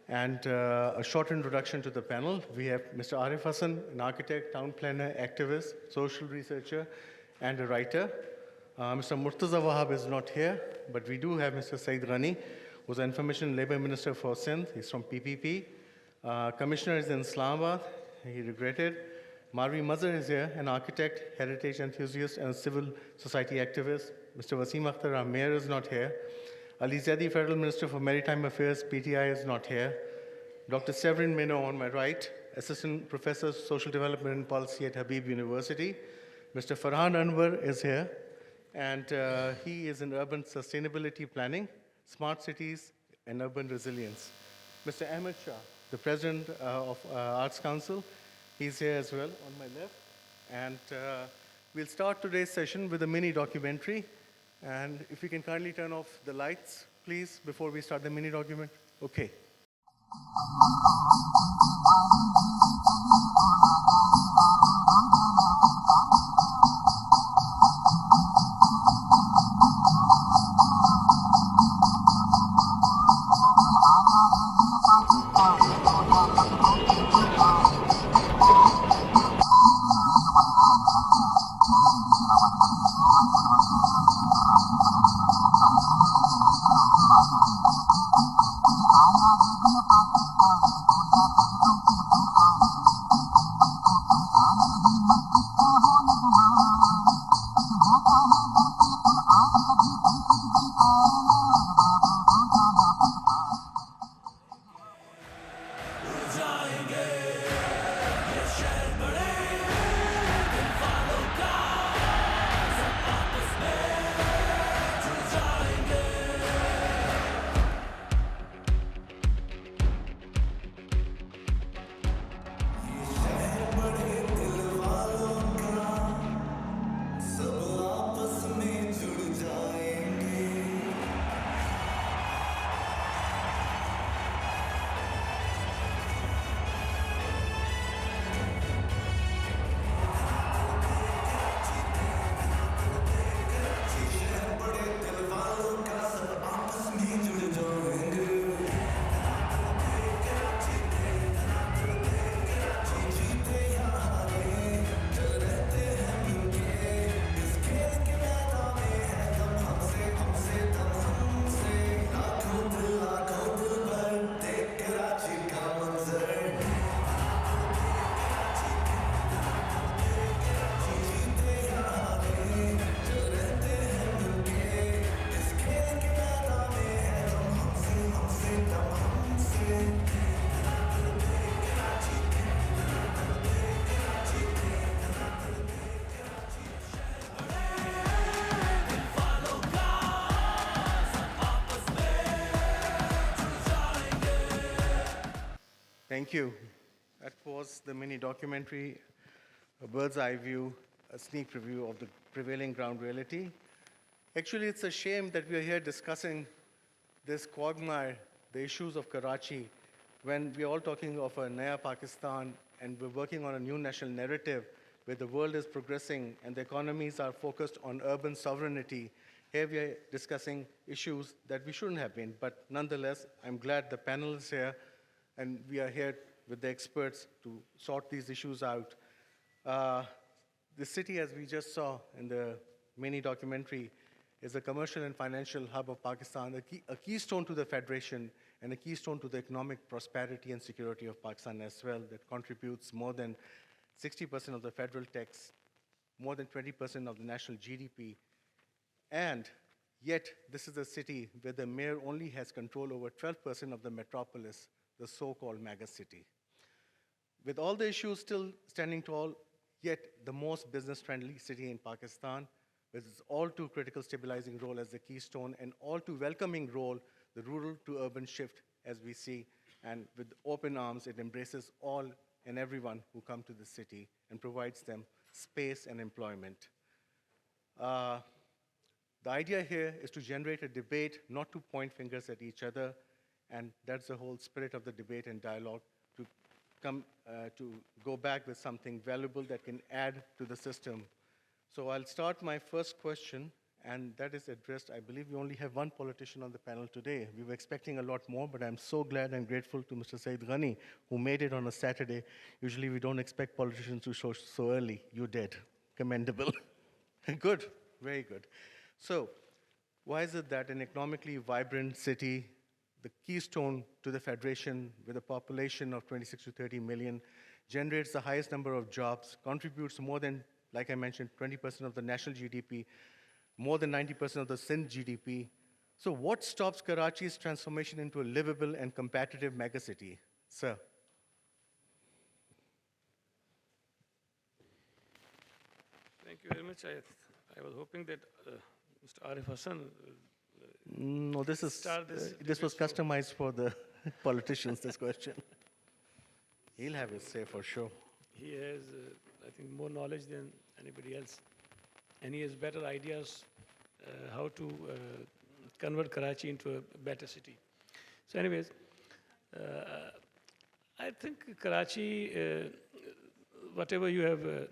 And a short introduction to the panel. We have Mr. Arif Hassan, an architect, town planner, activist, social researcher, and a writer. Mr. Murtaza Wahab is not here, but we do have Mr. Saeed Ghani, who's the Information and Labor Minister for Sindh. He's from PPP. Commissioner is in Islamabad. He regretted. Marvi Mazhar is here, an architect, heritage enthusiast, and a civil society activist. Mr. Wasim Akhtar, our mayor, is not here. Ali Zaidi, Federal Minister for Maritime Affairs, PTI, is not here. Dr. Severin Mino on my right, Assistant Professor, Social Development and Policy at Habib University. Mr. Farhan Anwar is here, and he is in urban sustainability planning, smart cities, and urban resilience. Mr. Ahmed Shah, the President of Arts Council, he's here as well on my left. And we'll start today's session with a mini documentary. And if you can kindly turn off the lights, please, before we start the mini document. Okay. Thank you. That was the mini documentary, a bird's eye view, a sneak preview of the prevailing ground reality. Actually, it's a shame that we are here discussing this quagmire, the issues of Karachi, when we're all talking of a Naya Pakistan and we're working on a new national narrative where the world is progressing and the economies are focused on urban sovereignty. Here we are discussing issues that we shouldn't have been, but nonetheless, I'm glad the panel is here and we are here with the experts to sort these issues out. The city, as we just saw in the mini documentary, is a commercial and financial hub of Pakistan, a keystone to the federation and a keystone to the economic prosperity and security of Pakistan as well, that contributes more than 60% of the federal tax, more than 20% of the national GDP. And yet, this is a city where the mayor only has control over 12% of the metropolis, the so-called mega city. With all the issues still standing tall, yet the most business-friendly city in Pakistan, with its all-too critical stabilizing role as the keystone and all-too welcoming role, the rural to urban shift as we see, and with open arms, it embraces all and everyone who come to the city and provides them space and employment. The idea here is to generate a debate, not to point fingers at each other, and that's the whole spirit of the debate and dialogue, to go back with something valuable that can add to the system. So I'll start my first question, and that is addressed. I believe we only have one politician on the panel today. We were expecting a lot more, but I'm so glad and grateful to Mr. Saeed Ghani, who made it on a Saturday. Usually we don't expect politicians to show so early. You did. Commendable. Good, very good. So, why is it that an economically vibrant city, the keystone to the federation with a population of 26 to 30 million, generates the highest number of jobs, contributes more than, like I mentioned, 20% of the national GDP, more than 90% of the Sindh GDP. So what stops Karachi's transformation into a livable and competitive megacity? Sir. Thank you very much. I was hoping that Mr. Arif Hassan No, this is start this this was debate, so customized for the politicians, this question. He'll have his say for sure. he has, I think, more knowledge than anybody else, and he has better ideas how to convert Karachi into a better city. So, anyways, I think Karachi, whatever you have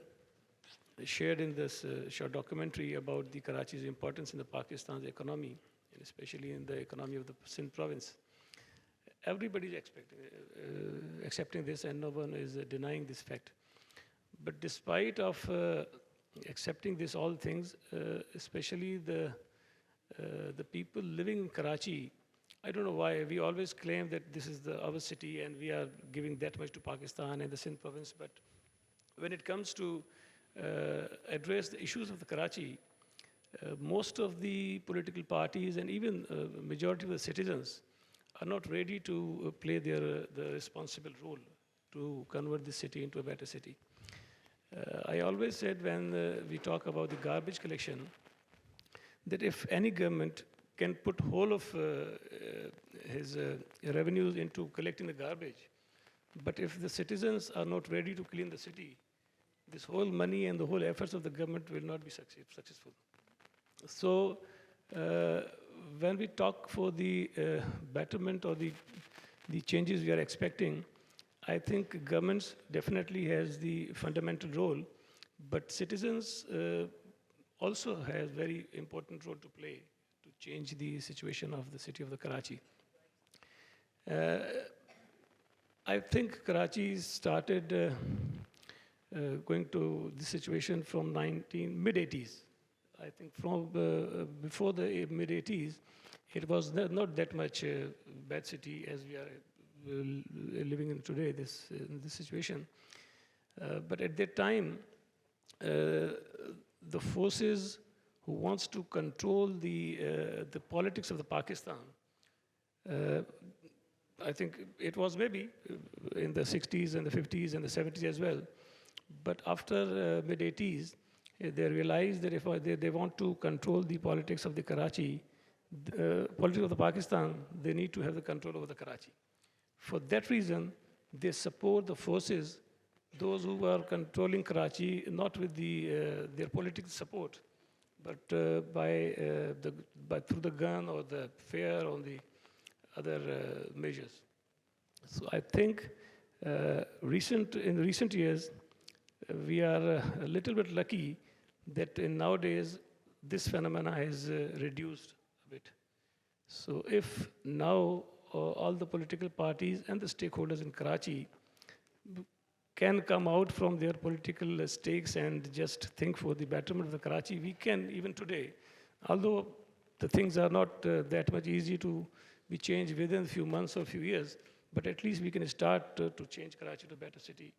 shared in this short documentary about the Karachi's importance in the Pakistan's economy, and especially in the economy of the Sindh province, everybody is accepting this, and no one is denying this fact. But despite of accepting this all things, especially the people living in Karachi, I don't know why we always claim that this is our city and we are giving that much to Pakistan and the Sindh province. But when it comes to address the issues of the Karachi, most of the political parties and even majority of the citizens are not ready to play the responsible role to convert this city into a better city. I always said when we talk about the garbage collection, that if any government can put whole of his revenues into collecting the garbage, but if the citizens are not ready to clean the city, this whole money and the whole efforts of the government will not be successful. So when we talk for the betterment or the changes we are expecting, I think governments definitely has the fundamental role, but citizens also has very important role to play to change the situation of the city of the Karachi. I think Karachi started going to this situation from mid-80s. I think from before the mid-80s, it was not that much bad city as we are living in today, in this situation. But at that time, the forces who wants to control the politics of the Pakistan, I think it was maybe in the 60s and the 50s and the 70s as well. But after mid-80s, they realized that if they want to control the politics of the Karachi, politics of the Pakistan, they need to have the control over the Karachi. For that reason, they support the forces, those who are controlling Karachi, not with their political support, but through the gun or the fear or the other measures. So I think in recent years, we are a little bit lucky that nowadays this phenomena has reduced a bit. So if now all the political parties and the stakeholders in Karachi can come out from their political stakes and just think for the betterment of the Karachi, we can even today, although the things are not that much easy to be changed within a few months or a few years, but at least we can start to change Karachi to a better city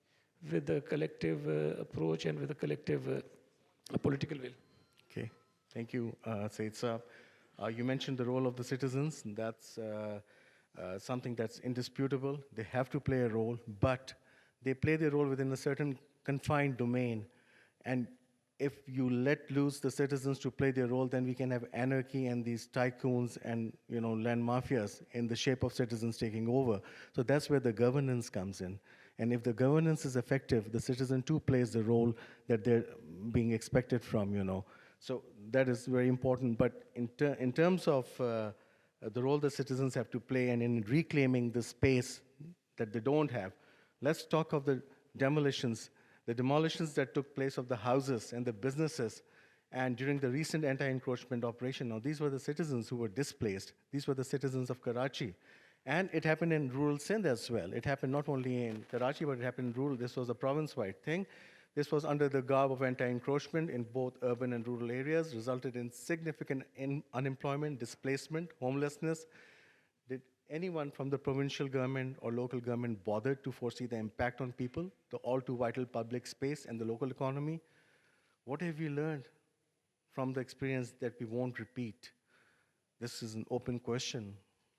with a collective approach and with a collective political will. Okay, thank you, Said Saab. You mentioned the role of the citizens. That's something that's indisputable. They have to play a role, but they play their role within a certain confined domain. And if you let loose the citizens to play their role, then we can have anarchy and these tycoons and land mafias in the shape of citizens taking over. So that's where the governance comes in. And if the governance is effective, the citizen too plays the role that they're being expected from, So that is very important. But in terms of the role the citizens have to play and in reclaiming the space that they don't have, let's talk of the demolitions that took place of the houses and the businesses And during the recent anti-encroachment operation, now these were the citizens who were displaced. These were the citizens of Karachi. And it happened in rural Sindh as well. It happened not only in Karachi, but it happened in rural. This was a province-wide thing. This was under the garb of anti-encroachment in both urban and rural areas, resulted in significant unemployment, displacement, homelessness. Did anyone from the provincial government or local government bother to foresee the impact on people, the all too vital public space and the local economy? What have you learned from the experience that we won't repeat? This is an open question.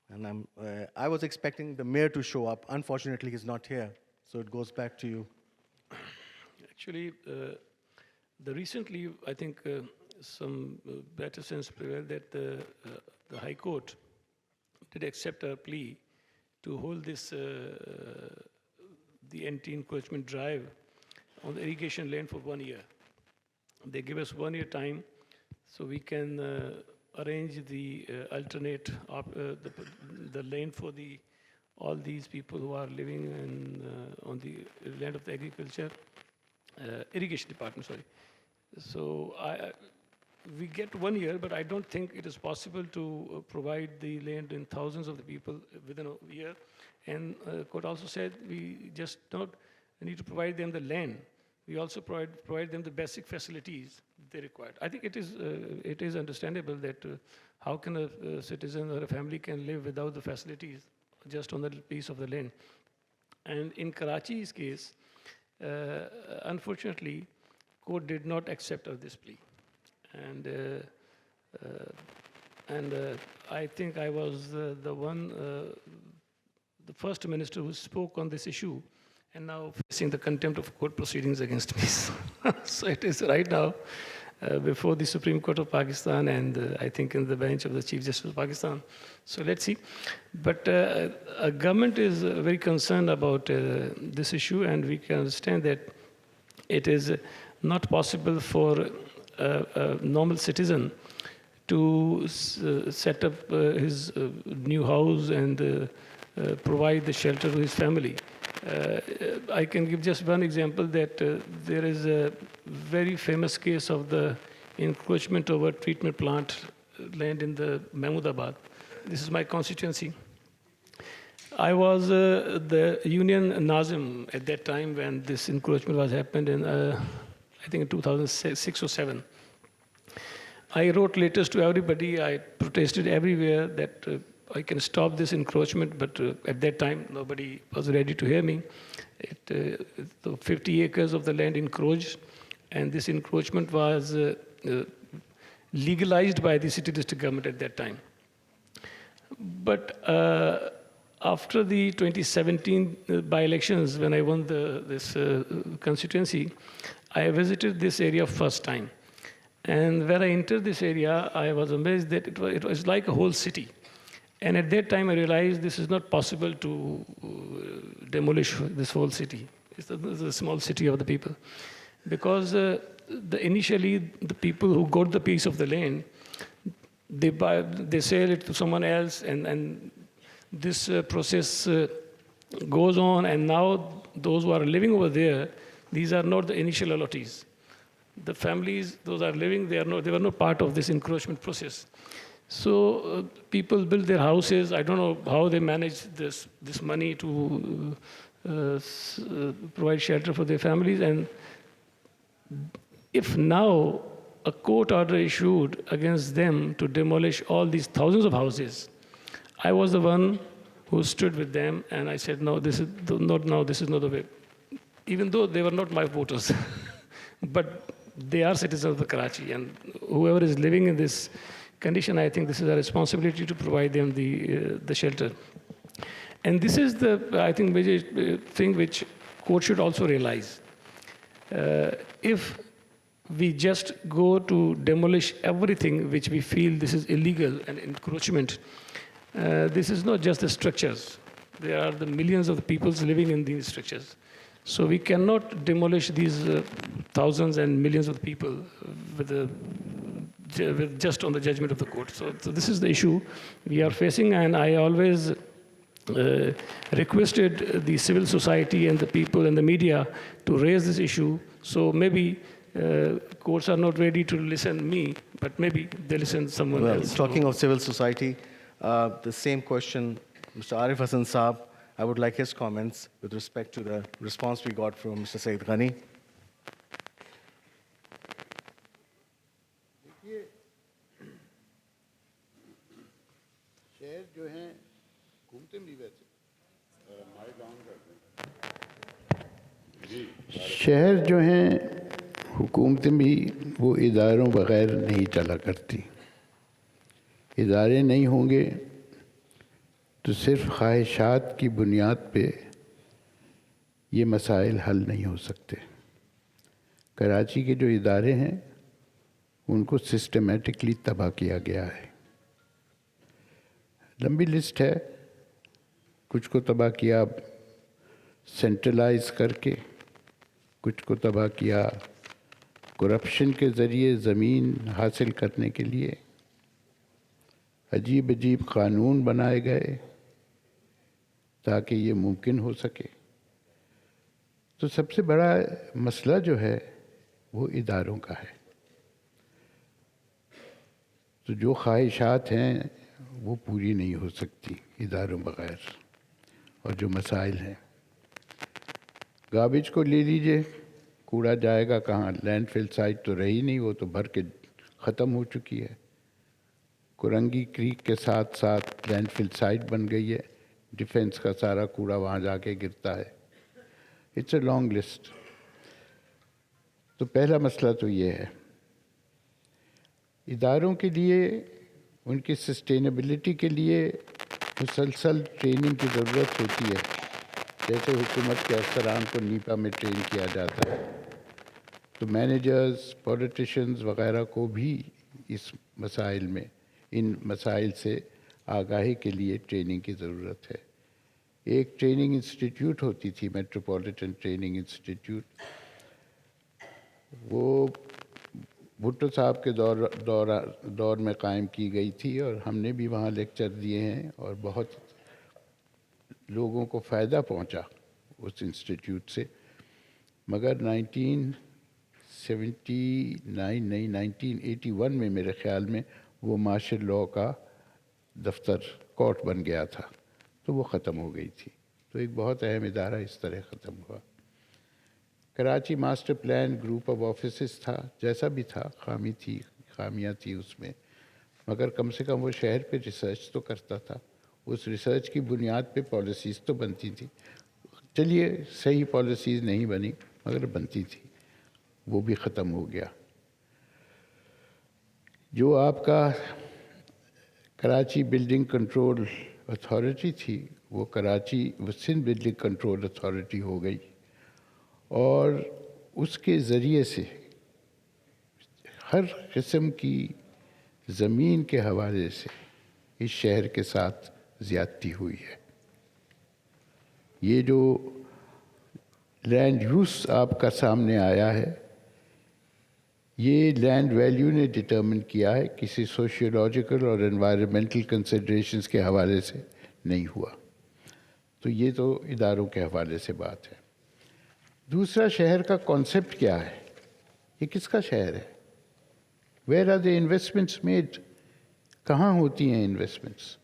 And I was expecting the mayor to show up. Unfortunately, he's not here. So it goes back to you. Actually, recently, I think some better sense prevailed that the High Court did accept our plea to hold this, the anti-encroachment drive on the irrigation land for 1 year. They give us 1 year time so we can arrange the alternate, the lane for all these people who are living on the land of the agriculture, irrigation department, sorry. So we get 1 year, but I don't think it is possible to provide the land in thousands of the people within a year. And court also said we just not need to provide them the land. We also provide them the basic facilities they require. I think it is understandable that how can a citizen or a family can live without the facilities just on that piece of the land. And in Karachi's case, unfortunately, court did not accept of this plea. And I think I was the first minister who spoke on this issue, and now facing the contempt of court proceedings against me. So it is right now before the Supreme Court of Pakistan, and I think in the bench of the Chief Justice of Pakistan. So let's see. But a government is very concerned about this issue, and we can understand that it is not possible for a normal citizen to set up his new house and provide the shelter to his family. I can give just one example that there is a very famous case of the encroachment over treatment plant land in the Mahmudabad. This is my constituency. I was the union Nazim at that time when this encroachment was happened in, I think in 2006 or 7. I wrote letters to everybody. I protested everywhere that I can stop this encroachment, but at that time, nobody was ready to hear me. The 50 acres of the land encroached, and this encroachment was legalized by the city district government at that time. But after the 2017 by-elections, when I won this constituency, I visited this area first time. And when I entered this area, I was amazed that it was like a whole city. And at that time, I realized this is not possible to demolish this whole city. It's a small city of the people. Because initially, the people who got the piece of the land, they sell it to someone else, and this process goes on, and now those who are living over there, these are not the initial allottees. The families, those are living, they were not part of this encroachment process. So people build their houses. I don't know how they manage this money to provide shelter for their families. And if now a court order issued against them to demolish all these thousands of houses, I was the one who stood with them, and I said, no, this is not the way. Even though they were not my voters, but they are citizens of Karachi, and whoever is living in this condition, I think this is a responsibility to provide them the shelter. And this is I think, major thing which court should also realize. If we just go to demolish everything which we feel this is illegal and encroachment, this is not just the structures. There are the millions of people living in these structures. So we cannot demolish these thousands and millions of people with just on the judgment of the court. So this is the issue we are facing, and I always requested the civil society and the people and the media to raise this issue. So maybe courts are not ready to listen me, but maybe they listen someone Well, else. talking of civil society, the same question, Mr. Arif Hassan Saab, I would like his comments with respect to the response we got from Mr. Saeed Ghani. شہر جو ہیں حکومتیں بھی ویسے شہر جو ہیں حکومتیں بھی وہ اداروں بغیر نہیں چلا کرتی. ادارے نہیں ہوں گے تو صرف خواہشات کی بنیاد پہ یہ مسائل حل نہیں ہو سکتے. کراچی کے جو ادارے ہیں ان کو سسٹمیٹکلی تباہ کیا گیا ہے. لمبی لسٹ ہے. کچھ کو تباہ کیا سینٹرلائز کر کے, کچھ کو تباہ کیا کرپشن کے ذریعے زمین حاصل کرنے کے لیے. عجیب عجیب قانون بنائے گئے تاکہ یہ ممکن ہو سکے. تو سب سے بڑا مسئلہ جو ہے وہ اداروں کا ہے. تو جو خواہشات ہیں وہ پوری نہیں ہو سکتی اداروں بغیر. اور جو مسائل ہیں, گاربیج کو لے لیجئے, کوڑا جائے گا کہاں؟ لینڈ فل سائٹ تو رہی نہیں, وہ تو بھر کے ختم ہو چکی ہے. کرنگی کریک کے ساتھ ساتھ لینڈ فل سائٹ بن گئی ہے. ڈیفنس کا سارا کوڑا وہاں جا کے گرتا ہے. It's a long list. تو پہلا مسئلہ تو یہ ہے. اداروں کے لیے ان کی سسٹینیبلٹی کے لیے مسلسل ٹریننگ کی ضرورت ہوتی ہے. جیسے حکومت کے افسران کو نیپا میں ٹرین کیا جاتا ہے, تو مینیجرز, پولیٹیشنز وغیرہ کو بھی اس مسائل میں, ان مسائل سے آگاہی کے لیے ٹریننگ کی ضرورت ہے. ایک ٹریننگ انسٹیٹیوٹ ہوتی تھی, میٹروپولیٹن ٹریننگ انسٹیٹیوٹ. وہ بھٹو صاحب کے دور میں قائم کی گئی تھی, اور ہم نے بھی وہاں لیکچر دیے ہیں, اور بہت لوگوں کو فائدہ پہنچا اس انسٹیٹیوٹ سے. مگر 1981 میں میرے خیال میں وہ مارشل لاء کا دفتر کورٹ بن گیا تھا, تو وہ ختم ہو گئی تھی. تو ایک بہت اہم ادارہ اس طرح ختم ہوا. Karachi master plan group of offices تھا, جیسا بھی تھا, خامیاں تھی اس میں, مگر کم سے کم وہ شہر پہ ریسرچ تو کرتا تھا. اس ریسرچ کی بنیاد پہ پالیسیز تو بنتی تھی. چلیے صحیح پالیسیز نہیں بنی مگر بنتی تھی. وہ بھی ختم ہو گیا. جو آپ کا کراچی بلڈنگ کنٹرول اتھارٹی تھی, وہ سندھ بلڈنگ کنٹرول اتھارٹی ہو گئی, اور اس کے ذریعے سے ہر قسم کی زمین کے حوالے سے اس شہر کے ساتھ زیادتی ہوئی ہے. یہ جو لینڈ یوز آپ کا سامنے آیا ہے, یہ لینڈ ویلیو نے ڈٹرمن کیا ہے, کسی سوشیولوجیکل اور انوائرمنٹل کنسیڈریشنز کے حوالے سے نہیں ہوا. تو یہ تو اداروں کے حوالے سے بات ہے. دوسرا, شہر کا کانسیپٹ کیا ہے؟ یہ کس کا شہر ہے؟ Where are the investments made? کہاں ہوتی ہیں انویسٹمنٹس؟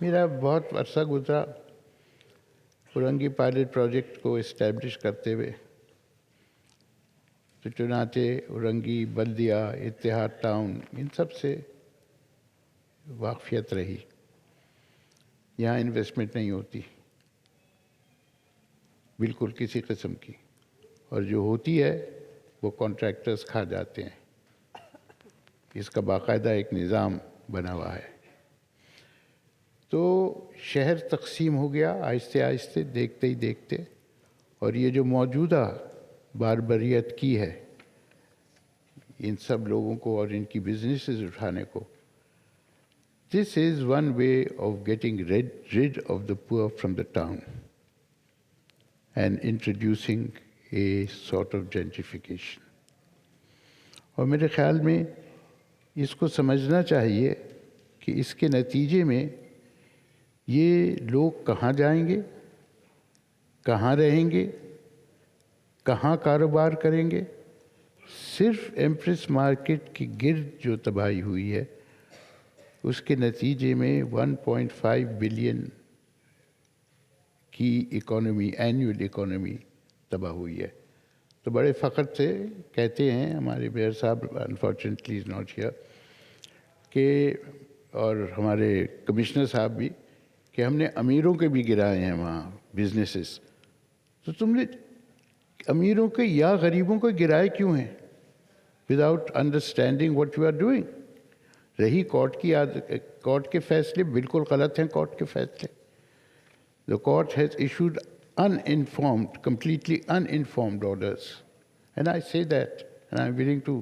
میرا بہت عرصہ گزرا اورنگی پائلٹ پروجیکٹ کو اسٹیبلش کرتے ہوئے. تو چنانچہ اورنگی, بلدیہ, اتحاد ٹاؤن, ان سب سے واقفیت رہی. یہاں انویسٹمنٹ نہیں ہوتی بالکل کسی قسم کی, اور جو ہوتی ہے وہ کانٹریکٹرز کھا جاتے ہیں. اس کا باقاعدہ ایک نظام بنا ہوا ہے. تو شہر تقسیم ہو گیا آہستہ آہستہ, دیکھتے ہی دیکھتے. اور یہ جو موجودہ باربریت کی ہے ان سب لوگوں کو اور ان کی بزنسز اٹھانے کو, this is one way of getting rid of the poor from the town and introducing a sort of gentrification. اور میرے خیال میں اس کو سمجھنا چاہیے کہ اس کے نتیجے میں یہ لوگ کہاں جائیں گے, کہاں رہیں گے, کہاں کاروبار کریں گے, صرف ایمپریس مارکیٹ کی گرد جو تباہی ہوئی ہے اس کے نتیجے میں 1.5 بلین کی اکانومی، اینیول اکانومی تباہ ہوئی ہے. تو بڑے فخر سے کہتے ہیں ہمارے میئر صاحب، انفارچونیٹلی از ناٹ ہیئر، کہ اور ہمارے کمشنر صاحب بھی، کہ ہم نے امیروں کے بھی گرائے ہیں وہاں بزنسز. تو تم نے امیروں کے یا غریبوں کو گرائے کیوں ہیں without understanding what you are doing? رہی کورٹ کے فیصلے بالکل غلط ہیں. کورٹ کے فیصلے the court has issued uninformed, completely uninformed orders, and I say that and I'm willing to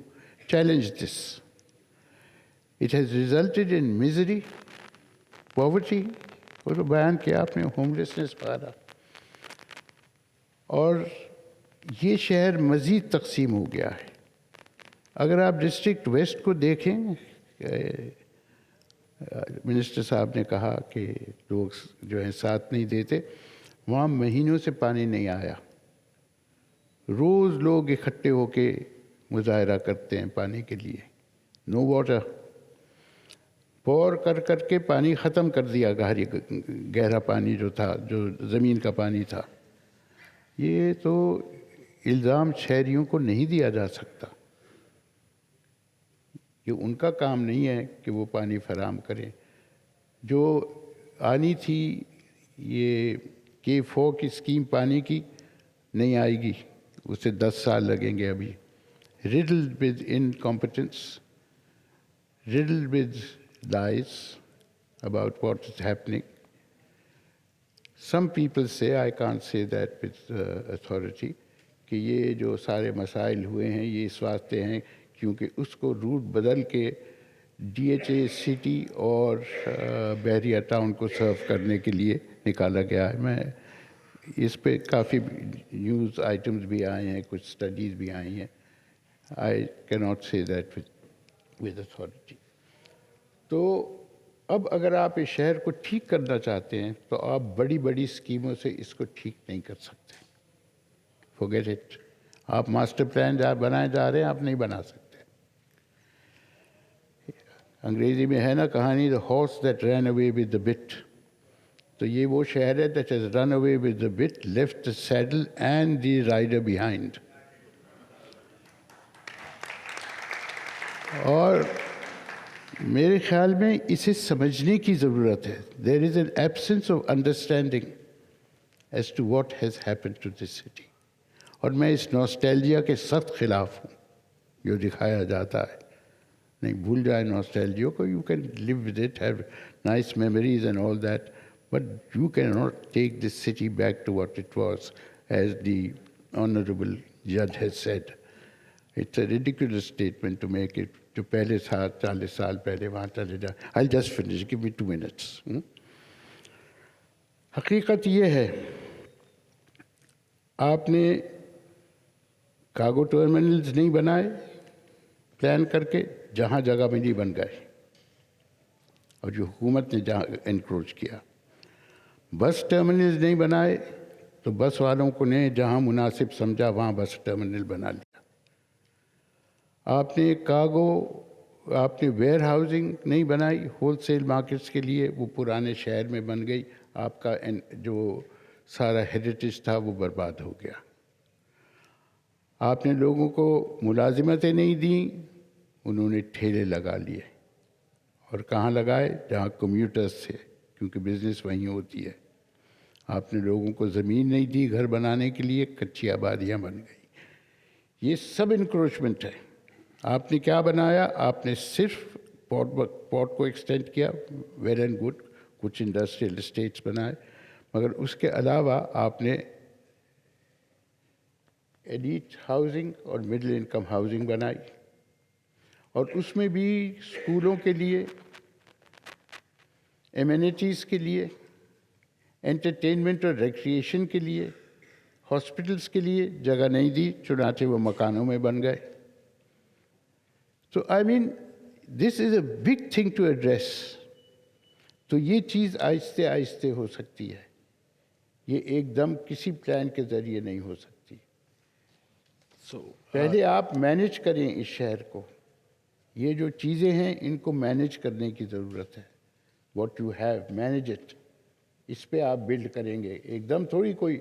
challenge this. It has resulted in misery, poverty, اور تو بیان کیا آپ نے ہوملیسنس وغیرہ. اور یہ شہر مزید تقسیم ہو گیا ہے. اگر آپ ڈسٹرکٹ ویسٹ کو دیکھیں، منسٹر صاحب نے کہا کہ لوگ جو ہیں ساتھ نہیں دیتے، وہاں مہینوں سے پانی نہیں آیا. روز لوگ اکٹھے ہو کے مظاہرہ کرتے ہیں پانی کے لیے. نو واٹر. پور کر کر کے پانی ختم کر دیا، گہرا پانی جو تھا، جو زمین کا پانی تھا. یہ تو الزام شہریوں کو نہیں دیا جا سکتا. یہ ان کا کام نہیں ہے کہ وہ پانی فراہم کریں. جو آنی تھی یہ K4 کی اسکیم پانی کی نہیں آئے گی، اسے 10 سال لگیں گے ابھی. riddled with incompetence, riddled with lies about what is happening. Some people say, I can't say that with authority, کہ یہ جو سارے مسائل ہوئے ہیں یہ اس واسطے ہیں کیونکہ اس کو روٹ بدل کے DHA سٹی اور بحریہ ٹاؤن کو سرو کرنے کے لیے نکالا گیا ہے. میں اس پہ کافی نیوز آئٹمز بھی آئے ہیں، کچھ اسٹڈیز بھی آئی ہیں. آئی کی ناٹ سے دیٹ ود اتھارٹی. تو اب اگر آپ اس شہر کو ٹھیک کرنا چاہتے ہیں تو آپ بڑی بڑی اسکیموں سے اس کو ٹھیک نہیں کر سکتے. forget it. آپ ماسٹر پلان بنائے جا رہے ہیں، آپ نہیں بنا سکتے. انگریزی میں ہے نا کہانی، the horse that ran away with the bit. تو یہ وہ شہر ہے that has run away with the bit, left the saddle and the rider behind. اور میرے خیال میں اسے سمجھنے کی ضرورت ہے. There is an absence of understanding as to what has happened to this city. اور میں اس نوسٹیلجیا کے سخت خلاف ہوں جو دکھایا جاتا ہے. نہیں، بھول جائے نوسٹیلجیا کو. You can leave with it, have nice memories and all that, but you can not take this city back to what it was as the honourable جج has said. It's a ridiculous statement to make it. جو پہلے 40 سال پہلے وہاں چلے جائیں. I just finish, give me 2 minutes. حقیقت یہ ہے آپ نے کارگو ٹرمینلز نہیں بنائے پلان کر کے، جہاں جگہ میں نہیں بن گئے، اور جو حکومت نے جہاں انکروچ کیا. بس ٹرمینلز نہیں بنائے تو بس والوں کو نے جہاں مناسب سمجھا وہاں بس ٹرمینل بنا لیا. آپ نے ویئر ہاؤسنگ نہیں بنائی ہول سیل مارکیٹس کے لیے، وہ پرانے شہر میں بن گئی. آپ کا جو سارا ہیریٹیج تھا وہ برباد ہو گیا. آپ نے لوگوں کو ملازمتیں نہیں دیں، انہوں نے ٹھیلے لگا لیے. اور کہاں لگائے؟ جہاں کمیوٹرز تھے، کیونکہ بزنس وہیں ہوتی ہے. آپ نے لوگوں کو زمین نہیں دی گھر بنانے کے لیے، کچی آبادیاں بن گئی. یہ سب انکروچمنٹ ہے. آپ نے کیا بنایا؟ آپ نے صرف پورٹ کو ایکسٹینڈ کیا، ویل اینڈ گڈ، کچھ انڈسٹریل اسٹیٹس بنائے، مگر اس کے علاوہ آپ نے ایلیٹ ہاؤسنگ اور مڈل انکم ہاؤسنگ بنائی. اور اس میں بھی اسکولوں کے لیے، ایمینٹیز کے لیے، انٹرٹینمنٹ اور ریکریشن کے لیے، ہاسپٹلس کے لیے جگہ نہیں دی، چنانچہ وہ مکانوں میں بن گئے. تو I mean this is a big thing to address. تو یہ چیز آہستہ آہستہ ہو سکتی ہے، یہ ایک دم کسی پلان کے ذریعے نہیں ہو سکتی. So, پہلے آپ مینیج کریں اس شہر کو. یہ جو چیزیں ہیں ان کو مینیج کرنے کی ضرورت ہے. What you have manage it. اس پہ آپ بلڈ کریں گے. ایک دم تھوڑی کوئی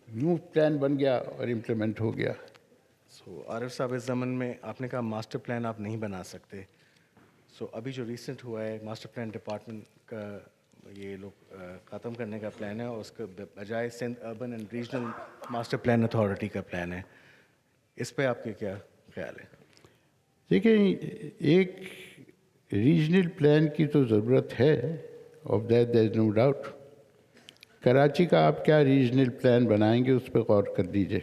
نیو پلان بن گیا اور امپلیمنٹ ہو گیا. سو عارف صاحب اس زمن میں آپ نے کہا ماسٹر پلان آپ نہیں بنا سکتے. سو ابھی جو ریسنٹ ہوا ہے ماسٹر پلان ڈپارٹمنٹ کا یہ لوگ ختم کرنے کا پلان ہے اور اس کے بجائے Sindh urban and regional master plan authority کا پلان ہے. اس پہ آپ کے کیا خیال ہے؟ دیکھیں ایک ریجنل پلان کی تو ضرورت ہے. Of that there is no doubt. Karachi کا آپ کیا ریجنل پلان بنائیں گے اس پہ غور کر دیجیے.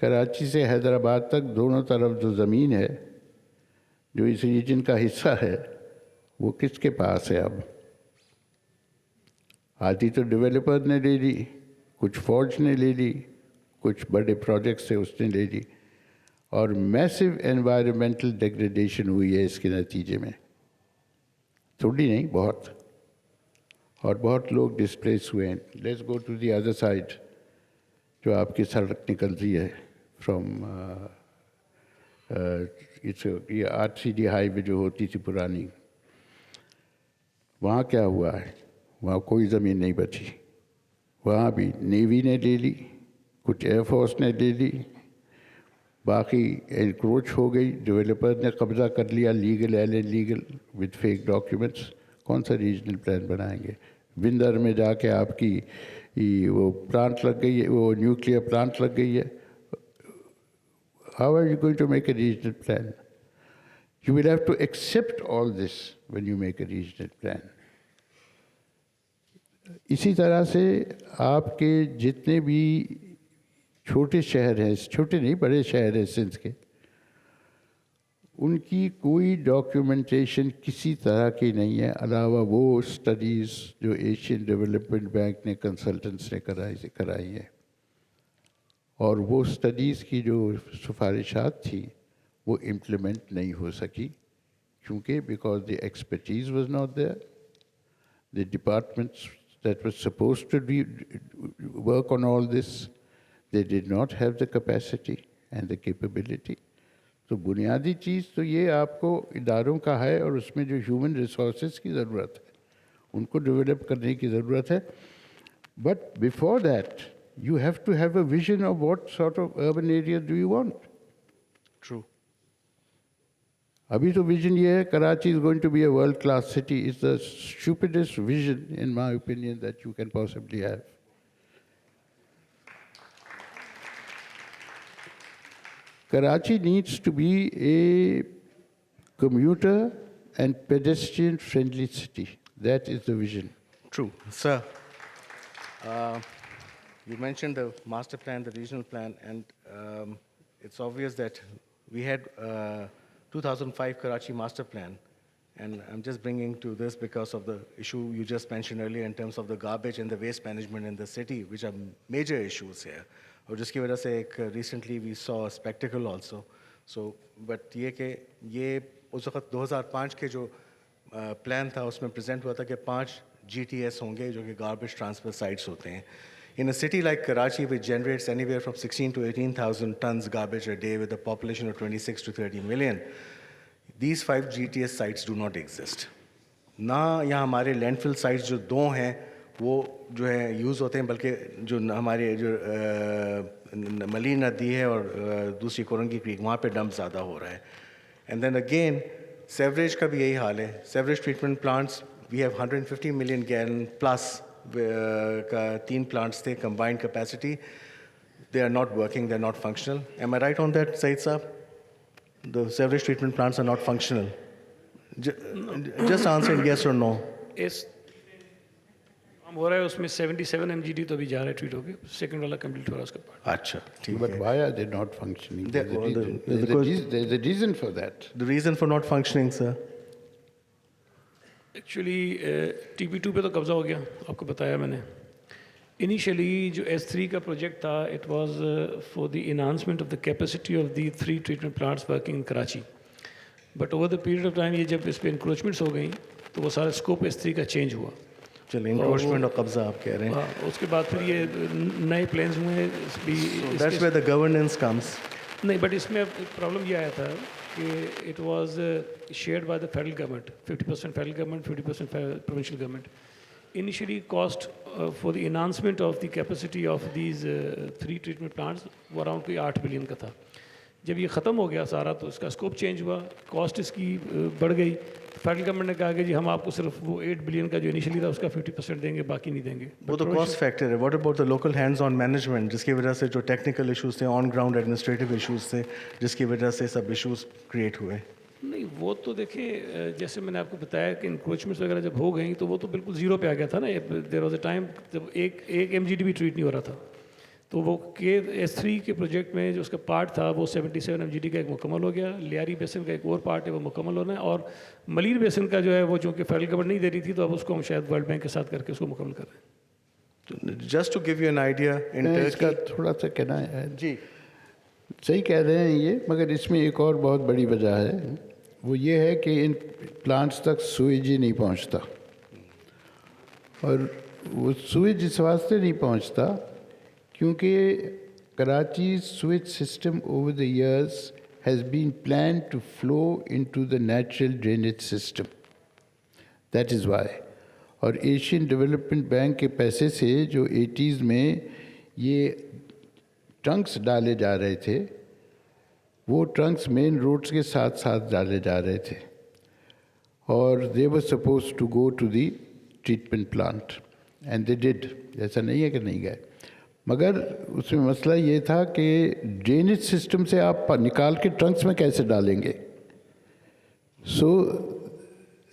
کراچی سے حیدرآباد تک دونوں طرف جو زمین ہے جو اس ریجن کا حصہ ہے وہ کس کے پاس ہے اب؟ آدھی تو ڈیولپر نے لے لی, کچھ فوج نے لے لی, کچھ بڑے پروجیکٹ سے اس نے لے لی, اور میسو انوائرمنٹل ڈیگریڈیشن ہوئی ہے اس کے نتیجے میں. تھوڑی نہیں, بہت, اور بہت لوگ ڈسپلیس ہوئے ہیں. Let's go to the other side. جو آپ کی سڑک نکل رہی ہے فرام یہ RCD ہائی وے جو ہوتی تھی پرانی, وہاں کیا ہوا ہے؟ وہاں کوئی زمین نہیں بچی. وہاں بھی نیوی نے لے لی, کچھ ایئر فورس نے لے لی, باقی انکروچ ہو گئی. ڈیولپر نے قبضہ کر لیا, legal ill and legal with fake documents. کون سا ریجنل پلان بنائیں گے؟ وندر میں جا کے آپ کی وہ پلانٹ لگ گئی ہے, وہ نیوکلیئر پلانٹ لگ گئی ہے. How are you going to make a regional plan? You will have to accept all this when you make a regional plan. اسی طرح سے آپ کے جتنے بھی چھوٹے شہر ہیں, چھوٹے نہیں بڑے شہر ہیں سندھ کے, ان کی کوئی ڈاکیومنٹیشن کسی طرح کی نہیں ہے علاوہ وہ اسٹڈیز جو ایشین ڈیولپمنٹ بینک نے کنسلٹنٹس نے کرائی ہیں. اور وہ اسٹڈیز کی جو سفارشات تھیں وہ امپلیمنٹ نہیں ہو سکی کیونکہ because the expertise was not there. The departments that was supposed to work on all this, they did not have the capacity and the capability. تو بنیادی چیز تو یہ آپ کو اداروں کا ہے اور اس میں جو ہیومن ریسورسز کی ضرورت ہے ان کو ڈیولپ کرنے کی ضرورت ہے. But before that you have to have a vision of what sort of urban area do you want. True. ابھی تو ویژن یہ ہے Karachi is going to be a world class city. It's the stupidest vision in my opinion that you can possibly have. Karachi needs to be a commuter and pedestrian friendly city. That is the vision. True. Sir, you mentioned the master plan, the regional plan, and it's obvious that we had 2005 Karachi master plan, and I'm just bringing to this because of the issue you just mentioned earlier in terms of the garbage and the waste management in the city, which are major issues here. اور جس کی وجہ سے ایک recently we saw spectacle also. So but یہ کہ یہ اس وقت 2005 کے جو پلان تھا اس میں پریزنٹ ہوا تھا کہ 5 GTS ہوں گے جو کہ گاربیج ٹرانسفر سائٹس ہوتے ہیں. In a city like Karachi, which generates anywhere from 16 to 18,000 tons garbage a day with a population of 26 to 30 million, these 5 GTS sites do not exist. نہ یہاں ہمارے لینڈ فل sites جو 2 ہیں وہ جو ہے یوز ہوتے ہیں, بلکہ جو ہمارے جو ملی ندی ہے اور دوسری کورنگی کریک وہاں پہ ڈمپ زیادہ ہو رہا ہے. اینڈ دین اگین سیوریج کا بھی یہی حال ہے. سیوریج treatment plants we have 150 million gallon plus کا 3 پلانٹس تھے combined capacity. They are not working, they are not functional. Am I right on that Saeed صاحب؟ The sewage treatment plants are not functional. Just answer yes or no. اس کام ہو رہا ہے اس میں 77 MGD تو ابھی جا رہا ہے ٹویٹ ہو کے, سیکنڈ والا کمپلیٹ ہو رہا ہے اس کا پارٹ. اچھا ٹھیک But ہے. why are they not functioning? Because There's a reason for that. the reason for not functioning, sir. Actually TP2 پہ تو قبضہ ہو گیا, آپ کو بتایا میں نے. انیشلی جو S3 کا پروجیکٹ تھا it was for the enhancement of the capacity of the 3 treatment plants working in Karachi. But over the period of time یہ جب اس پہ انکروچمنٹس ہو گئیں تو وہ سارا اسکوپ S3 کا چینج ہوا. چلیں انکروچمنٹ اور قبضہ آپ کہہ رہے ہیں. اس کے بعد پھر یہ نئے پلانس ہوئے ہیں. That's where the governance comes. نہیں بٹ اس میں پرابلم یہ آیا تھا کہ it was shared by the federal government 50% federal government 50% provincial government. Initially cost for the enhancement of the capacity of these 3 treatment plants وہ around کوئی 8 billion کا تھا. جب یہ ختم ہو گیا سارا تو اس کا اسکوپ چینج ہوا, کاسٹ اس کی بڑھ گئی. فیڈرل گورنمنٹ نے کہا کہ جی ہم آپ کو صرف وہ 8 بلین کا جو انیشلی تھا اس کا 50% دیں گے, باقی نہیں دیں گے. وہ تو کاسٹ فیکٹر ہے. What about the local hands on management, جس کی وجہ سے جو ٹیکنیکل ایشوز تھے, آن گراؤنڈ ایڈمنسٹریٹو ایشوز تھے, جس کی وجہ سے سب ایشوز کریٹ ہوئے؟ نہیں وہ تو دیکھیں جیسے میں نے آپ کو بتایا کہ انکروچمنٹس وغیرہ جب ہو گئیں تو وہ تو بالکل زیرو پہ آ گیا تھا نا. دیر واز اے ٹائم جب ایک ایم جی ڈی بھی ٹریٹ نہیں ہو رہا تھا. تو وہ KS3 کے پروجیکٹ میں جو اس کا پارٹ تھا وہ 77 MGD کا ایک مکمل ہو گیا. لیاری بیسن کا ایک اور پارٹ ہے وہ مکمل ہونا ہے, اور ملیر بیسن کا جو ہے وہ چونکہ فیڈرل گورنمنٹ نہیں دے رہی تھی تو اب اس کو ہم شاید ورلڈ بینک کے ساتھ کر کے اس کو مکمل کر رہے ہیں. Just to give you an idea in اس کا تھوڑا سا کہنا ہے جی صحیح کہہ رہے ہیں یہ, مگر اس میں ایک اور بہت بڑی وجہ ہے. وہ یہ ہے کہ ان پلانٹس تک سوئج ہی نہیں پہنچتا, اور وہ سوئج اس واسطے نہیں پہنچتا کیونکہ Karachi sewage system over the years has been plan to flow into the natural drainage system. That is why. اور ایشین ڈیولپمنٹ بینک کے پیسے سے جو 80s میں یہ ٹرنکس ڈالے جا رہے تھے, وہ ٹرنکس مین روڈس کے ساتھ ساتھ ڈالے جا رہے تھے, اور they were suppose to go to the treatment plant and they did. ایسا نہیں ہے کہ نہیں گئے, مگر اس میں مسئلہ یہ تھا کہ ڈرینیج سسٹم سے آپ نکال کے ٹرنکس میں کیسے ڈالیں گے. So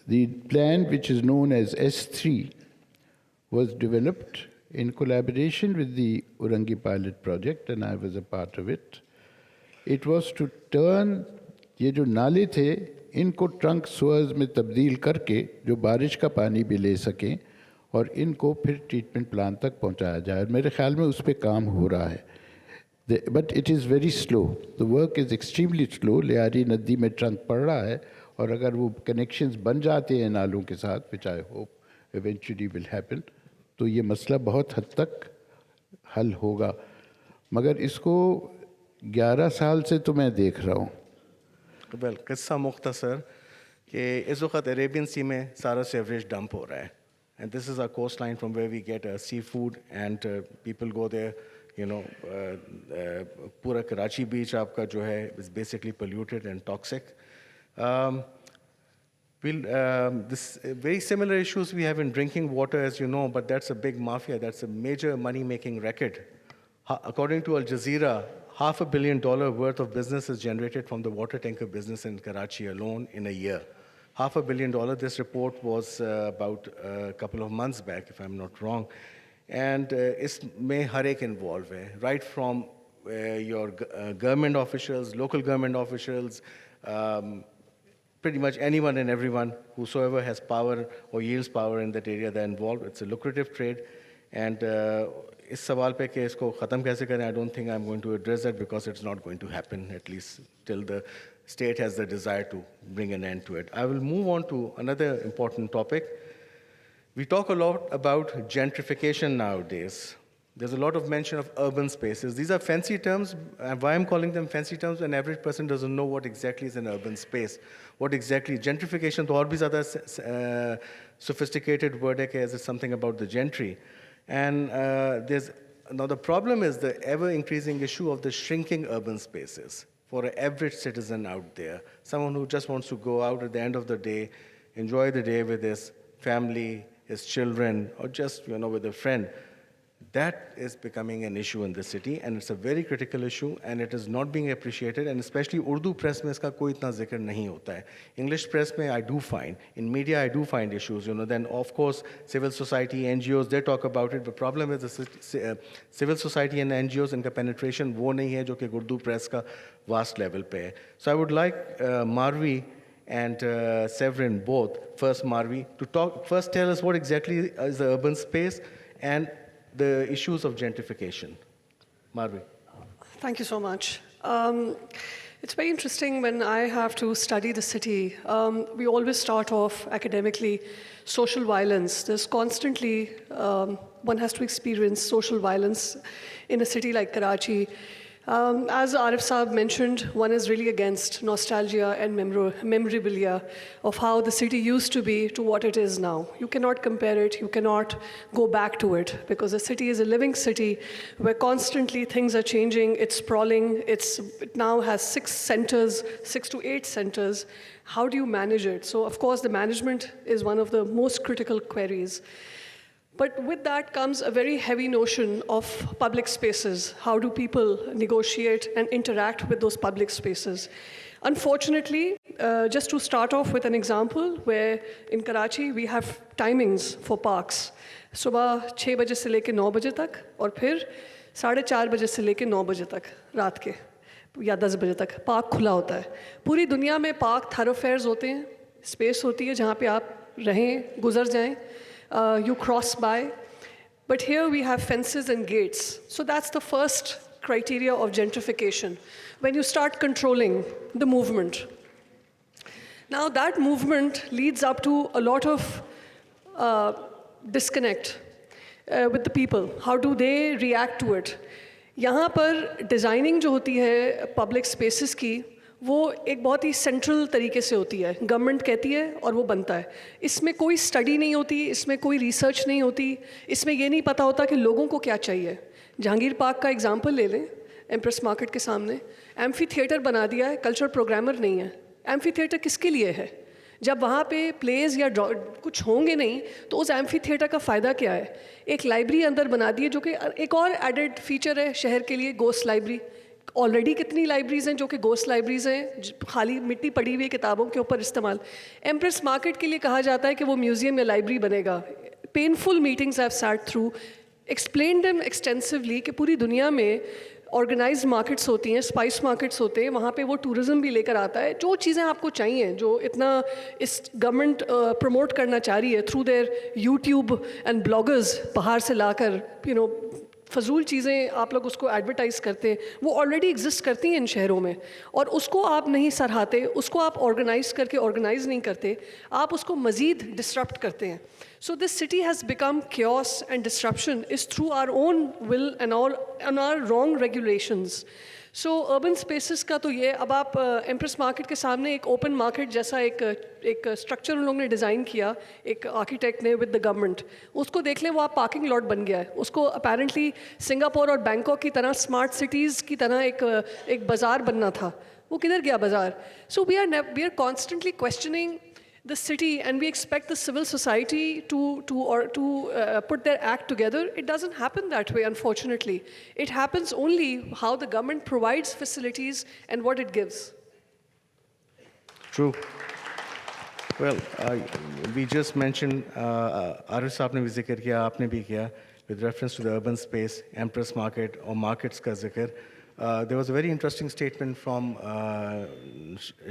the plan which is known as S3 was developed in collaboration with the Urangi pilot project, and I was a part of it. It was to turn یہ جو نالے تھے ان کو ٹرنک سورز میں تبدیل کر کے جو بارش کا پانی بھی لے سکیں, اور ان کو پھر ٹریٹمنٹ پلانٹ تک پہنچایا جائے. اور میرے خیال میں اس پہ کام ہو رہا ہے, but it is very slow. The work is extremely slow. Lyari ندی میں ٹرنک پڑ رہا ہے, اور اگر وہ کنیکشنز بن جاتے ہیں نالوں کے ساتھ, which I hope eventually will happen, تو یہ مسئلہ بہت حد تک حل ہوگا. مگر اس کو 11 سال سے تو میں دیکھ رہا ہوں. ویل قصہ مختصر کہ اس وقت عریبین سی میں سارا سیوریج ڈمپ ہو رہا ہے, and this is a coastline from where we get seafood and people go there. پورا کراچی بیچ آپ کا جو ہے is basically polluted and toxic. This very similar issues we have in drinking water, as you know, but that's a big mafia. That's a major money-making racket. According to Al Jazeera, $500 million worth of business is generated from the water tanker business in Karachi alone in a year. $500 million. This report was about a couple of months back, if I'm not wrong. And is mein har ek involved hai, right from your government officials, local government officials, pretty much anyone and everyone, whosoever has power or yields power in that area, they're involved. It's a lucrative trade. And اس سوال پہ کہ اس کو ختم کیسے کریں, I don't think I'm going to address that because it's not going to happen, at least till the state has the desire to bring an end to it. I will move on to another important topic. We talk a lot about gentrification nowadays. There's a lot of mention of urban spaces. These are fancy terms, and why I'm calling them fancy terms, an average person doesn't know what exactly is an urban space. What exactly, gentrification, to aur bhi zyada sophisticated word hai कि is something about the gentry. And now the problem is the ever-increasing issue of the shrinking urban spaces for an average citizen out there, someone who just wants to go out at the end of the day, enjoy the day with his family, his children, or just with a friend. That is becoming an issue in the city, and it's a very critical issue, and it is not being appreciated, and especially Urdu press mein iska koi itna zikr nahi hota hai. English press mein I do find, in media I do find issues, then of course civil society, NGOs, they talk about it. The problem is the civil society and NGOs, inka penetration wo nahi hai jo ki Urdu press ka vast level pe hai. So I would like Marvi and Severin both, first Marvi, to first tell us what exactly is the urban space and the issues of gentrification. Marvi. Thank you so much. It's very interesting when I have to study the city. We always start off academically, social violence. There's constantly, one has to experience social violence in a city like Karachi. As Arif Saab mentioned, one is really against nostalgia and memorabilia of how the city used to be to what it is now. You cannot compare it, you cannot go back to it, because the city is a living city where constantly things are changing, it's sprawling, it now has 6 to 8 centers. How do you manage it? So of course the management is one of the most critical queries. But with that comes a very heavy notion of public spaces. How do people negotiate and interact with those public spaces? Unfortunately, just to start off with an example, where in Karachi we have timings for parks. सुबह 6 बजे से लेके 9 बजे तक और फिर 4:30 बजे से लेके 9 बजे तक रात के या 10 बजे तक पार्क खुला होता है. पूरी दुनिया में पार्क थारोफेयर्स होते हैं, स्पेस होती है जहाँ पे आप रहें, गुजर जाएं. You cross by. But here we have fences and gates. So that's the first criteria of gentrification, when you start controlling the movement. Now that movement leads up to a lot of disconnect with the people. How do they react to it? यहाँ पर designing जो होती है public spaces की, वो एक बहुत ही central तरीके से होती है. गवर्नमेंट कहती है और वो बनता है. इसमें कोई स्टडी नहीं होती, इसमें कोई रिसर्च नहीं होती, इसमें ये नहीं पता होता कि लोगों को क्या चाहिए. जहांगीर पार्क का एग्जांपल ले लें, एम्प्रेस मार्केट के सामने एम्फी थिएटर बना दिया है, कल्चरल प्रोग्रामर नहीं है. एम्फी थिएटर किसके लिए है? जब वहाँ पे प्लेज या कुछ होंगे नहीं तो उस एम्फी थिएटर का फ़ायदा क्या है? एक लाइब्रेरी अंदर बना दी है, जो कि एक और एडेड फीचर है शहर के लिए, गोस्ट लाइब्रेरी. ऑलरेडी कितनी लाइब्रेरीज़ हैं जो कि गोस्ट लाइब्रेरीज़ हैं, खाली मिट्टी पड़ी हुई किताबों के ऊपर इस्तेमाल. एम्प्रेस मार्केट के लिए कहा जाता है कि वो म्यूज़ियम या लाइब्रेरी बनेगा. Painful meetings I have sat through, explain them extensively कि पूरी दुनिया में ऑर्गेनाइज्ड मार्केट्स होती हैं, स्पाइस मार्केट्स होते हैं, वहाँ पे वो टूरिज़्म भी लेकर आता है. जो चीज़ें आपको चाहिए, जो इतना इस गवर्नमेंट प्रमोट करना चाह रही है through their YouTube and bloggers, बाहर से लाकर फजूल चीज़ें आप लोग उसको एडवर्टाइज़ करते हैं, वो ऑलरेडी एग्जिस्ट करती हैं इन शहरों में, और उसको आप नहीं सराहते, उसको आप ऑर्गेनाइज करके ऑर्गेनाइज नहीं करते, आप उसको मज़ीद डिस्टर्प्ट करते हैं. So this city has become chaos, and disruption is through our own will and our wrong regulations. So urban spaces का तो ये, अब आप एम्प्रेस मार्केट के सामने एक ओपन मार्केट जैसा एक स्ट्रक्चर उन लोगों ने डिज़ाइन किया, एक आर्किटेक्ट ने विद द गवर्नमेंट, उसको देख लें वो आप पार्किंग लॉट बन गया है. उसको अपेरेंटली सिंगापुर और बैंकॉक की तरह स्मार्ट सिटीज़ की तरह एक बाज़ार बनना था, वो किधर गया बाज़ार? So we are constantly questioning the city, and we expect the civil society to put their act together. It doesn't happen that way, unfortunately. It happens only how the government provides facilities and what it gives. True. Well, we just mentioned, Arif Saab ne bhi zikr kiya, aapne bhi kiya, with reference to the urban space, Empress Market or markets ka zikr. There was a very interesting statement from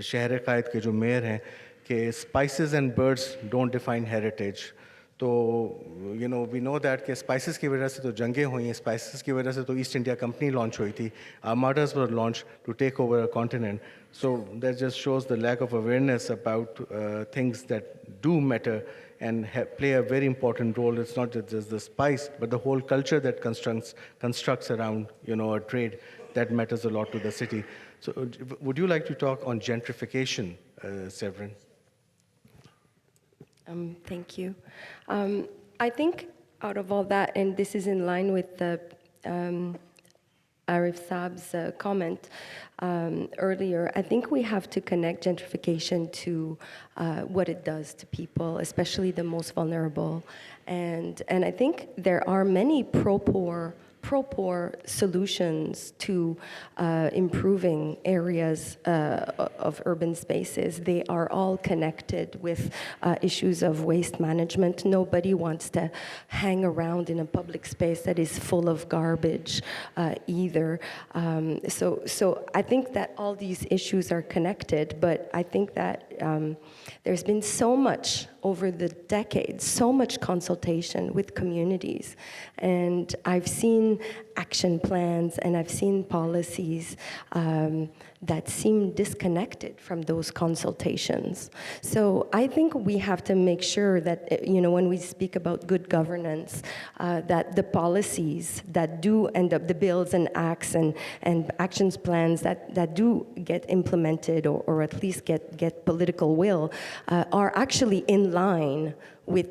Sheher-e-Qaid ke jo mayor hain, कि spices and birds don't define heritage. तो we know that कि spices की वजह से तो जंगें हुई हैं, spices की वजह से तो East India Company launch हुई थी, armadas were launched to take over a continent. So that just shows the lack of awareness about things that do matter and play a very important role. It's not just the spice, but the whole culture that constructs around a trade that matters a lot to the city. So would you like to talk on gentrification, Severin? Thank you. I think out of all that, and this is in line with the Arif Saab's comment earlier, I think we have to connect gentrification to what it does to people, especially the most vulnerable. And I think there are many pro-poor solutions to improving areas of urban spaces. They are all connected with issues of waste management. Nobody wants to hang around in a public space that is full of garbage either. So I think that all these issues are connected, but I think that there's been so much over the decades, so much consultation with communities. And I've seen action plans and I've seen policies that seem disconnected from those consultations. So I think we have to make sure that, when we speak about good governance, that the policies that do end up, the bills and acts and actions plans that do get implemented or at least get political will are actually in line with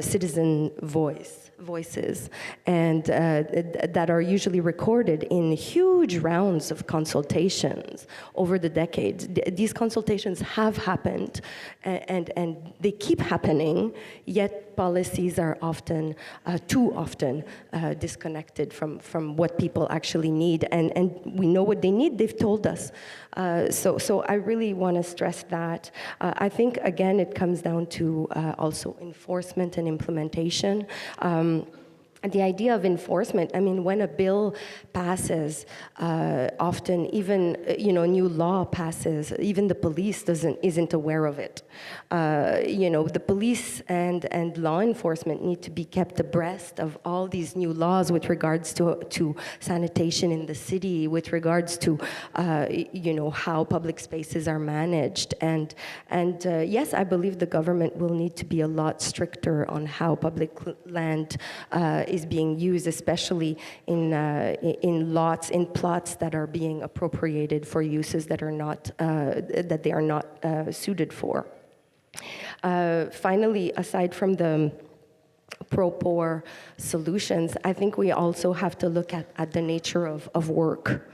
citizen voices, and that are usually recorded in huge rounds of consultations over the decades. These consultations have happened, and they keep happening, yet policies are often, too often, disconnected from what people actually need, and we know what they need, they've told us. So I really want to stress that. I think, again, it comes down to also enforcement and implementation. The idea of enforcement, I mean, when a bill passes, often even, new law passes, even the police isn't aware of it. The police and law enforcement need to be kept abreast of all these new laws with regards to sanitation in the city, with regards to, how public spaces are managed. And yes, I believe the government will need to be a lot stricter on how public land is being used, especially in plots that are being appropriated for uses that are not that they are not suited for. Finally, aside from the pro-poor solutions, I think we also have to look at the nature of work.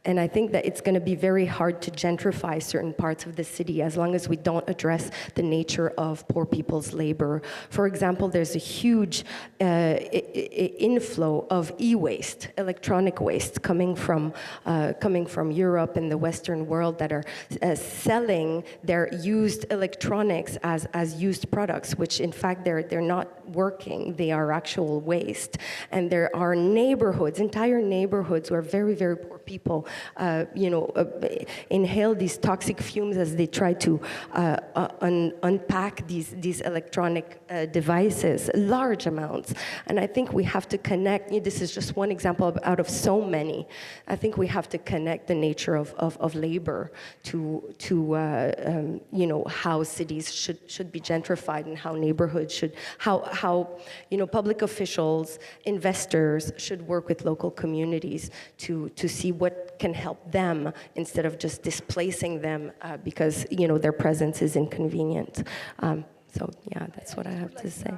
And I think that it's going to be very hard to gentrify certain parts of the city as long as we don't address the nature of poor people's labor. For example, there's a huge inflow of e-waste, electronic waste, coming from Europe and the Western world that are selling their used electronics as used products, which in fact they're not working, they are actual waste. And there are neighborhoods, entire neighborhoods where very, very poor people inhale these toxic fumes as they try to unpack these electronic devices, large amounts. And I think we have to connect, this is just one example out of so many. I think we have to connect the nature of labor to how cities should be gentrified and how neighborhoods should, how public officials, investors should work with local communities to see what can help them instead of just displacing them because their presence is inconvenient. So yeah, that's what I have to say.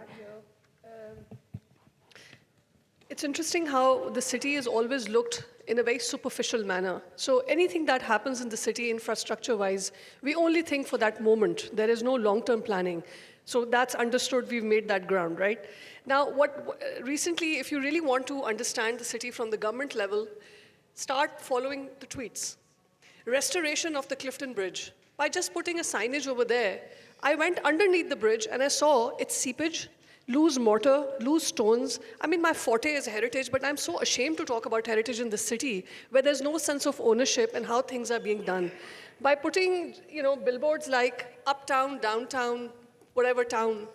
It's interesting how the city is always looked in a very superficial manner. So anything that happens in the city infrastructure-wise, we only think for that moment. There is no long-term planning. So that's understood, we've made that ground, right? Now, recently, if you really want to understand the city from the government level, start following the tweets. Restoration of the Clifton Bridge. By just putting a signage over there, I went underneath the bridge and I saw its seepage, loose mortar, loose stones. I mean, my forte is heritage, but I'm so ashamed to talk about heritage in the city where there's no sense of ownership and how things are being done. By putting, billboards like uptown, downtown, whatever town,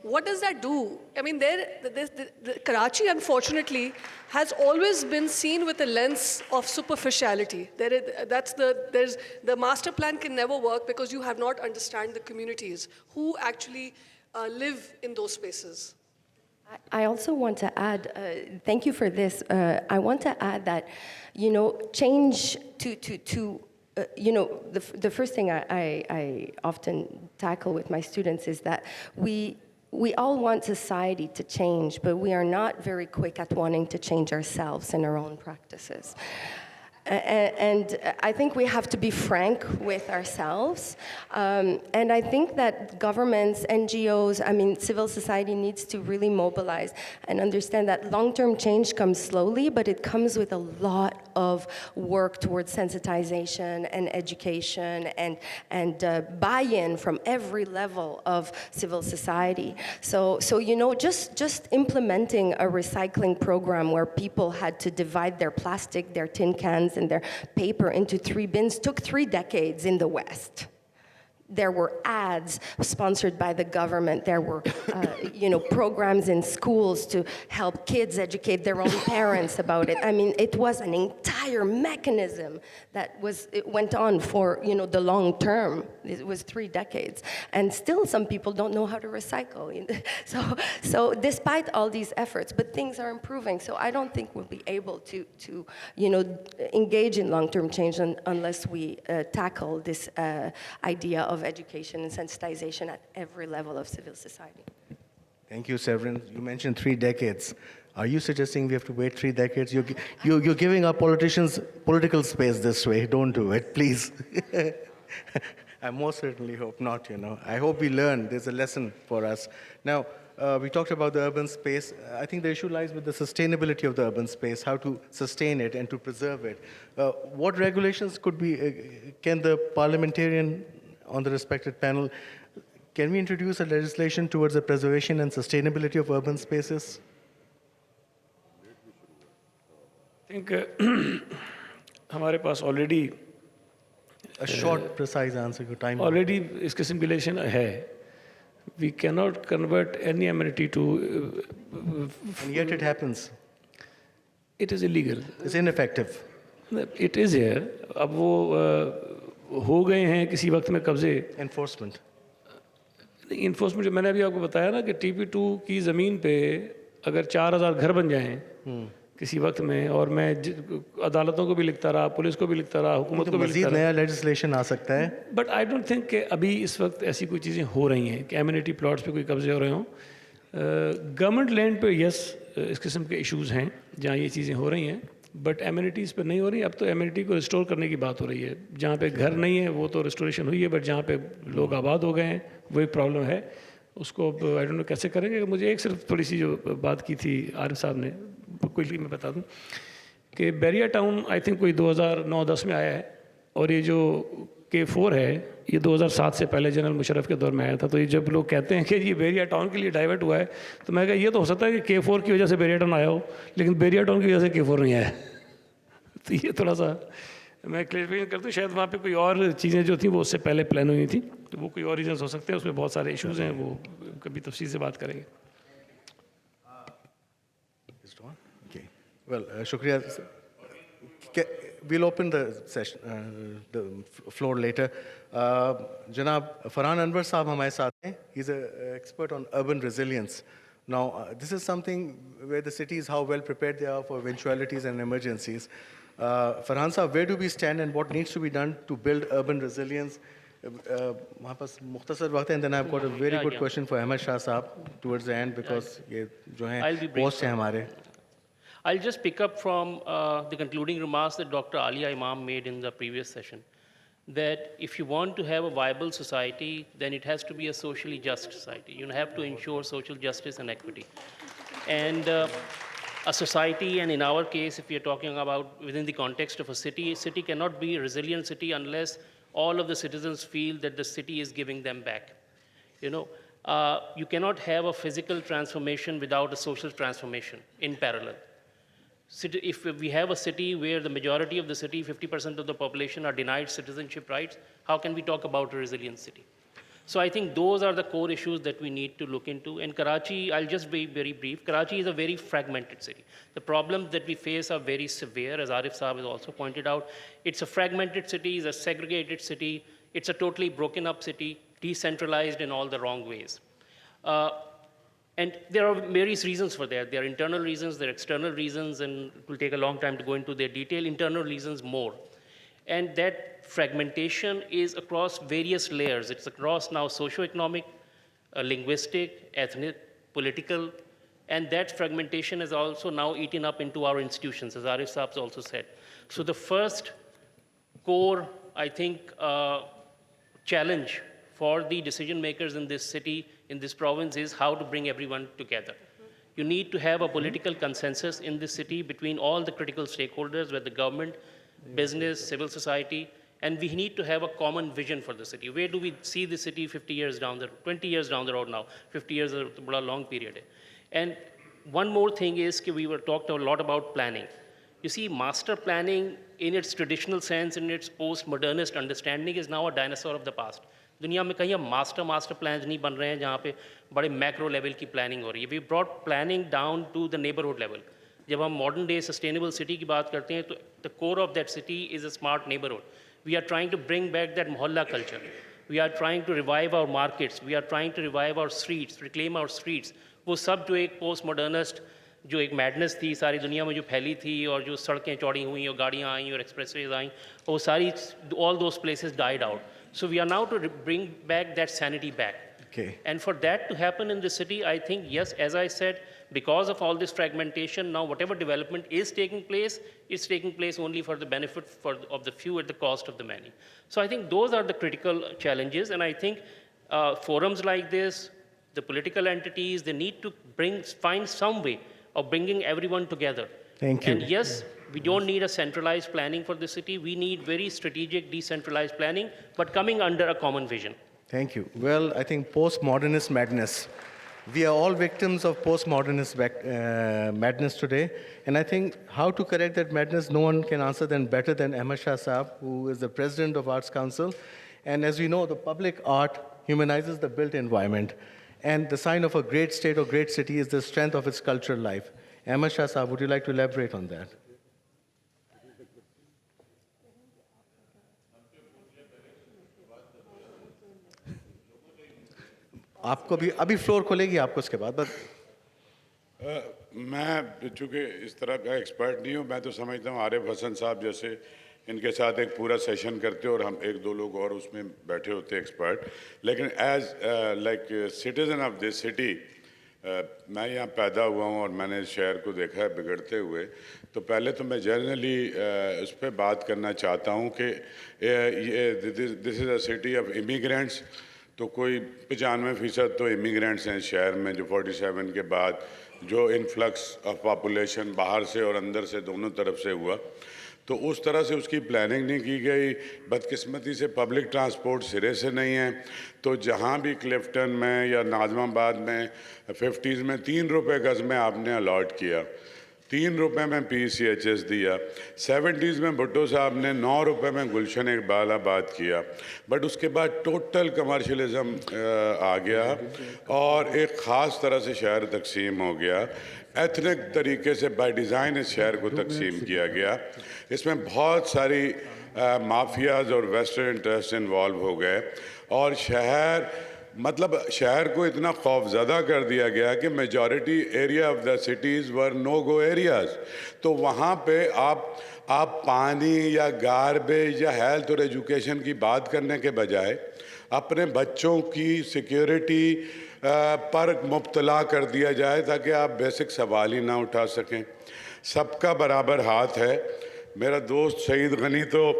what does that do? I mean, the Karachi, unfortunately, has always been seen with a lens of superficiality. The master plan can never work because you have not understand the communities who actually live in those spaces. I also want to add, thank you for this. I want to add that, change the first thing I often tackle with my students is that we all want society to change, but we are not very quick at wanting to change ourselves and our own practices. And I think we have to be frank with ourselves. And I think that governments, NGOs, civil society needs to really mobilize and understand that long-term change comes slowly, but it comes with a lot of work towards sensitization and education and buy-in from every level of civil society. So just implementing a recycling program where people had to divide their plastic, their tin cans, and their paper into 3 bins took 3 decades in the West. there were ads sponsored by the government. There were, programs in schools to help kids educate their own parents about it. I mean, it was an entire mechanism it went on for, the long term. It was 3 decades. And still some people don't know how to recycle. So despite all these efforts, but things are improving. So I don't think we'll be able to engage in long-term change unless we tackle this idea of education and sensitization at every level of civil society. Thank you, Severin. You mentioned 3 decades. Are you suggesting we have to wait 3 decades? You're giving our politicians political space this way. Don't do it, please. I most certainly hope not, I hope we learn. There's a lesson for us. Now, we talked about the urban space. I think the issue lies with the sustainability of the urban space, how to sustain it and to preserve it. What regulations can the parliamentarian on the respected panel, can we introduce a legislation towards the preservation and sustainability of urban spaces? I think हमारे पास already A short, precise answer. Your time. already इस किस्म की legislation है. We cannot convert any amenity to. And yet it happens. It is illegal. It's ineffective. It is here. अब वो हो गए हैं किसी वक्त में कब्जे. Enforcement. इन्फोर्समेंट जो मैंने अभी आपको बताया ना कि TP2 की ज़मीन पे अगर 4000 घर बन जाएं किसी वक्त में, और मैं अदालतों को भी लिखता रहा, पुलिस को भी लिखता रहा, हुकूमत को भी लिखता रहा, नया लेजिस्लेशन आ सकता है. बट आई डोंट थिंक कि अभी इस वक्त ऐसी कोई चीज़ें हो रही हैं कि एमिनिटी प्लॉट्स पे कोई कब्जे हो रहे हों. गवर्नमेंट लैंड पे यस इस किस्म के इश्यूज़ हैं जहाँ ये चीज़ें हो रही हैं, बट एमिनिटीज़ पे नहीं हो रही. अब तो एमिनिटी को रिस्टोर करने की बात हो रही है. जहाँ पे घर नहीं है वो तो रिस्टोरेशन हुई है, बट जहाँ पे लोग आबाद हो गए हैं वही प्रॉब्लम है. उसको आई डोंट नो कैसे करेंगे. मुझे एक सिर्फ थोड़ी सी जो बात की थी आरिफ साहब ने, क्विकली मैं बता दूं कि बैरिया टाउन आई थिंक कोई 2009-10 में आया है, और ये जो K4 है ये 2007 से पहले जनरल मुशर्रफ के दौर में आया था. तो ये जब लोग कहते हैं कि ये बैरिया टाउन के लिए डाइवर्ट हुआ है, तो मैं कहा ये तो हो सकता है कि K4 की वजह से बैरिया टाउन आया हो, लेकिन बैरिया टाउन की वजह से K4 नहीं आया. तो ये थोड़ा सा मैं क्लियरिफिकेशन करता हूँ. शायद वहाँ पे कोई और चीज़ें जो थी वो उससे पहले प्लान हुई थी, तो वो कोई और रीजन्स हो सकते हैं. उसमें बहुत सारे इशूज़ हैं, वो कभी तफसील से बात करेंगे. Well, shukriya. We'll open the session, the floor later. Janab Farhan Anwar Saab hamare saath hain. He's an expert on urban resilience. Now, this is something where the cities, how well prepared they are for eventualities and emergencies. Farhan Saab, where do we stand and what needs to be done to build urban resilience? वहाँ पास मुख्तसर वक्त है, and then I've got a very good question for Ahmed Shah Saab towards the end, because ये जो हैं host हैं हमारे. I'll just pick up from the concluding remarks that Dr. Alia Imam made in the previous session, that if you want to have a viable society, then it has to be a socially just society. You have to ensure social justice and equity. And a society, and in our case, if you're talking about within the context of a city cannot be a resilient city unless all of the citizens feel that the city is giving them back. You cannot have a physical transformation without a social transformation in parallel. If we have a city where the majority of the city, 50% of the population, are denied citizenship rights, how can we talk about a resilient city? So I think those are the core issues that we need to look into. And Karachi, I'll just be very brief. Karachi is a very fragmented city. The problems that we face are very severe, as Arif Saab has also pointed out. It's a fragmented city, it's a segregated city, it's a totally broken up city, decentralized in all the wrong ways. And there are various reasons for that. There are internal reasons, there are external reasons, and it will take a long time to go into their detail. Internal reasons more. And that fragmentation is across various layers. It's across now socioeconomic, linguistic, ethnic, political, and that fragmentation is also now eaten up into our institutions, as Arif Saab also said. So the first core, I think, challenge for the decision makers in this city, in this province, is how to bring everyone together. You need to have a political consensus in this city between all the critical stakeholders, whether the government, business, civil society, and we need to have a common vision for the city. Where do we see the city 50 years down the road, 20 years down the road now? 50 years is a long period. And one more thing is, we were talked a lot about planning. You see, master planning in its traditional sense, in its post-modernist understanding, is now a dinosaur of the past. دنیا میں کہیں master plans نہیں بن رہے ہیں جہاں پہ بڑے macro level کی پلاننگ ہو رہی ہے. We brought planning down to the neighbourhood level. جب ہم ماڈرن ڈے سسٹینیبل سٹی کی بات کرتے ہیں تو the core of that city is a smart neighbourhood. We are trying to bring back that mohalla culture. We are trying to revive our markets. We are trying to revive our streets, reclaim our streets. وہ سب جو ایک post modernist جو ایک madness تھی ساری دنیا میں جو پھیلی تھی, اور جو سڑکیں چوڑی ہوئیں اور گاڑیاں آئیں اور ایکسپریس ویز آئیں, وہ ساری all those places died out. So we are now to bring back that sanity back. Okay. And for that to happen in the city, I think, yes, as I said, because of all this fragmentation, now whatever development is taking place, it's taking place only for the benefit of the few at the cost of the many. So I think those are the critical challenges, and I think forums like this, the political entities, they need to find some way of bringing everyone together. Thank you. And yes, we don't need a centralized planning for the city. We need very strategic, decentralized planning, but coming under a common vision. Thank you. Well, I think postmodernist madness. We are all victims of postmodernist madness today. And I think how to correct that madness, no one can answer that better than Ahmad Shah Saab, who is the president of Arts Council. And as we know, the public art humanizes the built environment. And the sign of a great state or great city is the strength of its cultural life. Ahmad Shah Saab, would you like to elaborate on that? آپ کو بھی ابھی floor کھلے گی آپ کو اس کے بعد. میں چونکہ اس طرح کا ایکسپرٹ نہیں ہوں, میں تو سمجھتا ہوں عارف حسن صاحب جیسے ان کے ساتھ ایک پورا سیشن کرتے اور ہم ایک دو لوگ اور اس میں بیٹھے ہوتے ایکسپرٹ. لیکن as like citizen of this city, میں یہاں پیدا ہوا ہوں اور میں نے اس شہر کو دیکھا ہے بگڑتے ہوئے. تو پہلے تو میں جنرلی اس پہ بات کرنا چاہتا ہوں کہ دس is a city of immigrants. تو کوئی 95% تو امیگرینٹس ہیں شہر میں, جو 47 کے بعد جو انفلکس آف پاپولیشن باہر سے اور اندر سے دونوں طرف سے ہوا. تو اس طرح سے اس کی پلاننگ نہیں کی گئی. بدقسمتی سے پبلک ٹرانسپورٹ سرے سے نہیں ہے. تو جہاں بھی کلفٹن میں یا ناظم آباد میں 50s میں 3 روپے گز میں آپ نے الاٹ کیا, 3 روپے میں PCHS دیا. 70s میں بھٹو صاحب نے 9 روپے میں گلشن اقبال آباد کیا. بٹ اس کے بعد ٹوٹل کمرشلزم آ گیا اور ایک خاص طرح سے شہر تقسیم ہو گیا. ایتھنک طریقے سے بائی ڈیزائن اس شہر کو تقسیم کیا گیا. اس میں بہت ساری مافیاز اور ویسٹرن انٹرسٹ انوالو ہو گئے, اور شہر کو اتنا خوف زدہ کر دیا گیا کہ majority area of the cities were no go areas. تو وہاں پہ آپ پانی یا گاربیج یا ہیلتھ اور ایجوکیشن کی بات کرنے کے بجائے اپنے بچوں کی سیکیورٹی پر مبتلا کر دیا جائے تاکہ آپ بیسک سوال ہی نہ اٹھا سکیں. سب کا برابر ہاتھ ہے. میرا دوست سعید غنی تو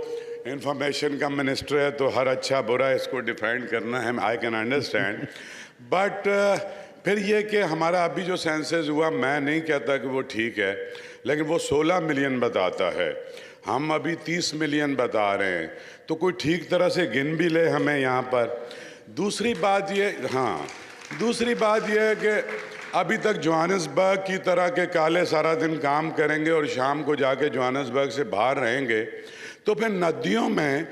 انفارمیشن کا منسٹر ہے, تو ہر اچھا برا اس کو ڈیفینڈ کرنا ہے, آئی کین انڈرسٹینڈ. بٹ پھر یہ کہ ہمارا ابھی جو سینسز ہوا, میں نہیں کہتا کہ وہ ٹھیک ہے, لیکن وہ 16 ملین بتاتا ہے, ہم ابھی 30 ملین بتا رہے ہیں. تو کوئی ٹھیک طرح سے گن بھی لے ہمیں یہاں پر. دوسری بات یہ ہے کہ ابھی تک جوہانسبرگ کی طرح کے کالے سارا دن کام کریں گے اور شام کو جا کے جوہانسبرگ سے باہر رہیں گے, تو پھر ندیوں میں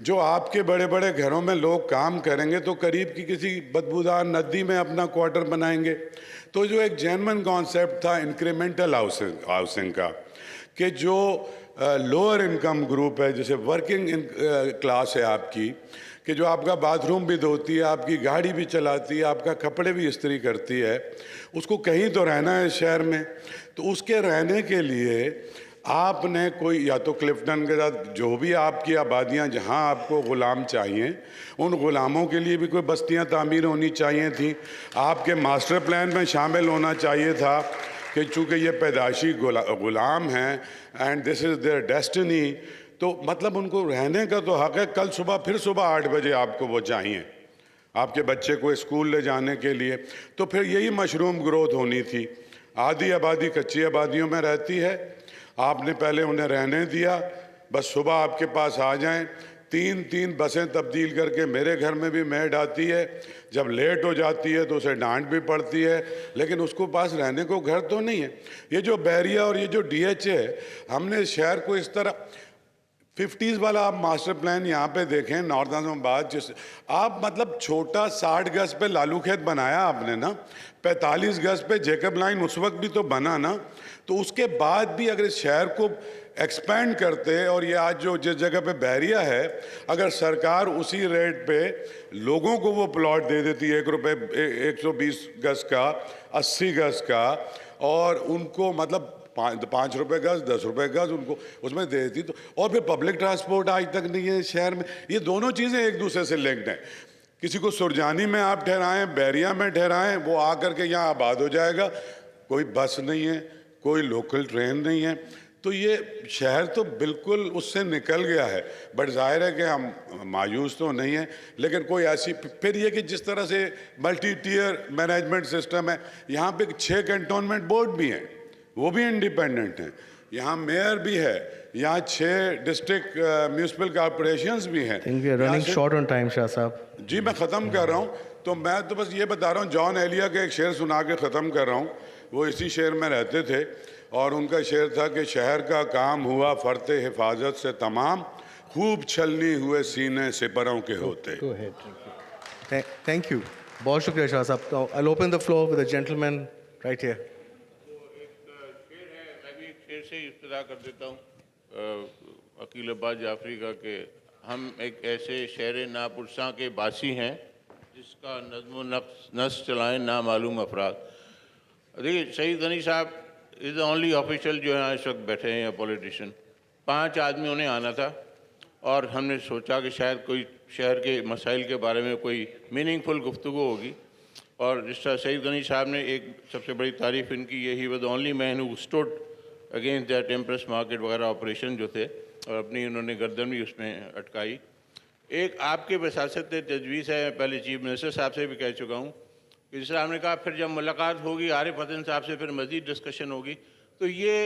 جو آپ کے بڑے بڑے گھروں میں لوگ کام کریں گے تو قریب کی کسی بدبودار ندی میں اپنا کوارٹر بنائیں گے. تو جو ایک جینون کانسیپٹ تھا انکریمنٹل ہاؤسنگ کا, کہ جو لوور انکم گروپ ہے, جیسے ورکنگ کلاس ہے آپ کی, کہ جو آپ کا باتھ روم بھی دھوتی ہے, آپ کی گاڑی بھی چلاتی ہے, آپ کا کپڑے بھی استری کرتی ہے, اس کو کہیں تو رہنا ہے شہر میں. تو اس کے رہنے کے لیے آپ نے کوئی یا تو کلفٹن کے ساتھ جو بھی آپ کی آبادیاں جہاں آپ کو غلام چاہیے, ان غلاموں کے لیے بھی کوئی بستیاں تعمیر ہونی چاہیے تھیں. آپ کے ماسٹر پلان میں شامل ہونا چاہیے تھا کہ چونکہ یہ پیدائشی غلام ہیں and this is there destiny, تو مطلب ان کو رہنے کا تو حق ہے. کل پھر صبح 8 بجے آپ کو وہ چاہیے آپ کے بچے کو اسکول لے جانے کے لیے. تو پھر یہی مشروم گروتھ ہونی تھی. آدھی آبادی کچی آبادیوں میں رہتی ہے, آپ نے پہلے انہیں رہنے دیا, بس صبح آپ کے پاس آ جائیں. 3 بسیں تبدیل کر کے میرے گھر میں بھی میڈ آتی ہے, جب لیٹ ہو جاتی ہے تو اسے ڈانٹ بھی پڑتی ہے, لیکن اس کو پاس رہنے کو گھر تو نہیں ہے. یہ جو بیریا اور یہ جو DHA ہے, ہم نے شہر کو اس طرح 50s वाला आप मास्टर प्लान यहाँ पे देखें नॉर्थ आजमाबाद, जिस आप मतलब छोटा 60 गज पे लालू खेत बनाया आपने ना, 45 गज पे जेकब लाइन उस वक्त भी तो बना ना, तो उसके बाद भी अगर इस शहर को एक्सपैंड करते, और ये आज जो जिस जगह पे बहरिया है, अगर सरकार उसी रेट पे लोगों को वो प्लॉट दे देती है 1 रुपये 120 गज का, 80 गज का, और उनको मतलब 5 रुपए गज, 10 रुपए गज उनको उसमें दे देती, तो और फिर पब्लिक ट्रांसपोर्ट आज तक नहीं है शहर में। ये दोनों चीज़ें एक दूसरे से लिंक्ड हैं। किसी को सुरजानी में आप ठहराएं, बैरिया में ठहराएं, वो आकर के यहाँ आबाद हो जाएगा। कोई बस नहीं है, कोई लोकल ट्रेन नहीं है, तो ये शहर तो बिल्कुल उससे निकल गया है। बट जाहिर है कि हम मायूस तो नहीं हैं, लेकिन कोई ऐसी फिर ये कि जिस तरह से मल्टी टियर मैनेजमेंट सिस्टम है, यहाँ पे 6 कैंटोनमेंट बोर्ड भी हैं, वो भी इंडिपेंडेंट हैं, यहाँ मेयर भी है, यहाँ 6 डिस्ट्रिक्ट म्यूनसिपल कॉर्पोरेशंस भी हैं। think we are running short on time, Shah Saab. जी मैं ख़त्म कर रहा हूँ, तो मैं तो बस ये बता रहा हूँ, जॉन एलिया का एक शेर सुना के ख़त्म कर रहा हूँ। वो इसी शहर में रहते थे और उनका शेर था कि शहर का काम हुआ फरते हिफाजत से तमाम, खूब छलनी हुए सीने सिपरों के होते। Thank you. बहुत शुक्रिया शाह साहब। Now, I'll open the floor with the gentleman right here. मैं भी एक शेर से इब्तिदा कर देता हूँ अकील अब्बास जाफरी का, कि हम एक ऐसे शहर नापुरसा के बासी हैं जिसका नज़्म नस्र चलाएं ना मालूम अफराद। देखिए सईद गनी साहब इज़ द ओनली ऑफिशियल जो यहाँ इस वक्त बैठे हैं या पॉलिटिशियन। 5 आदमियों ने आना था और हमने सोचा कि शायद कोई शहर के मसाइल के बारे में कोई मीनिंगफुल गुफ्तगू होगी, और जिस तरह सईद गनी साहब ने एक सबसे बड़ी तारीफ़ इनकी यही, वो the only man who stood against that Empress Market वगैरह ऑपरेशन जो थे, और अपनी उन्होंने गर्दन भी उसमें अटकाई। एक आपके वसासत तजवीज़ है, पहले चीफ मिनिस्टर साहब से भी कह चुका हूँ कि जिस तरह हमने कहा फिर जब मुलाकात होगी आरिफ हसन साहब से, फिर मज़ीद डिस्कशन होगी, तो ये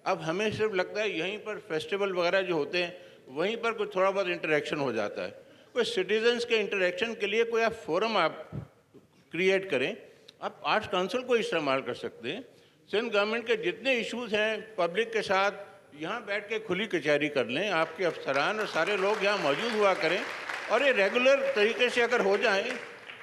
अब हमें सिर्फ लगता है यहीं पर फेस्टिवल वगैरह जो होते हैं वहीं पर कुछ थोड़ा बहुत इंटरेक्शन हो जाता है। कोई सिटीजन्स के इंटरेक्शन के लिए कोई आप फोरम आप क्रिएट करें। आप आर्ट्स काउंसिल को इस्तेमाल कर सकते हैं। सिंध गवर्नमेंट के जितने इश्यूज़ हैं पब्लिक के साथ, यहाँ बैठ के खुली कचहरी कर लें, आपके अफसरान और सारे लोग यहाँ मौजूद हुआ करें, और ये रेगुलर तरीके से अगर हो जाएं।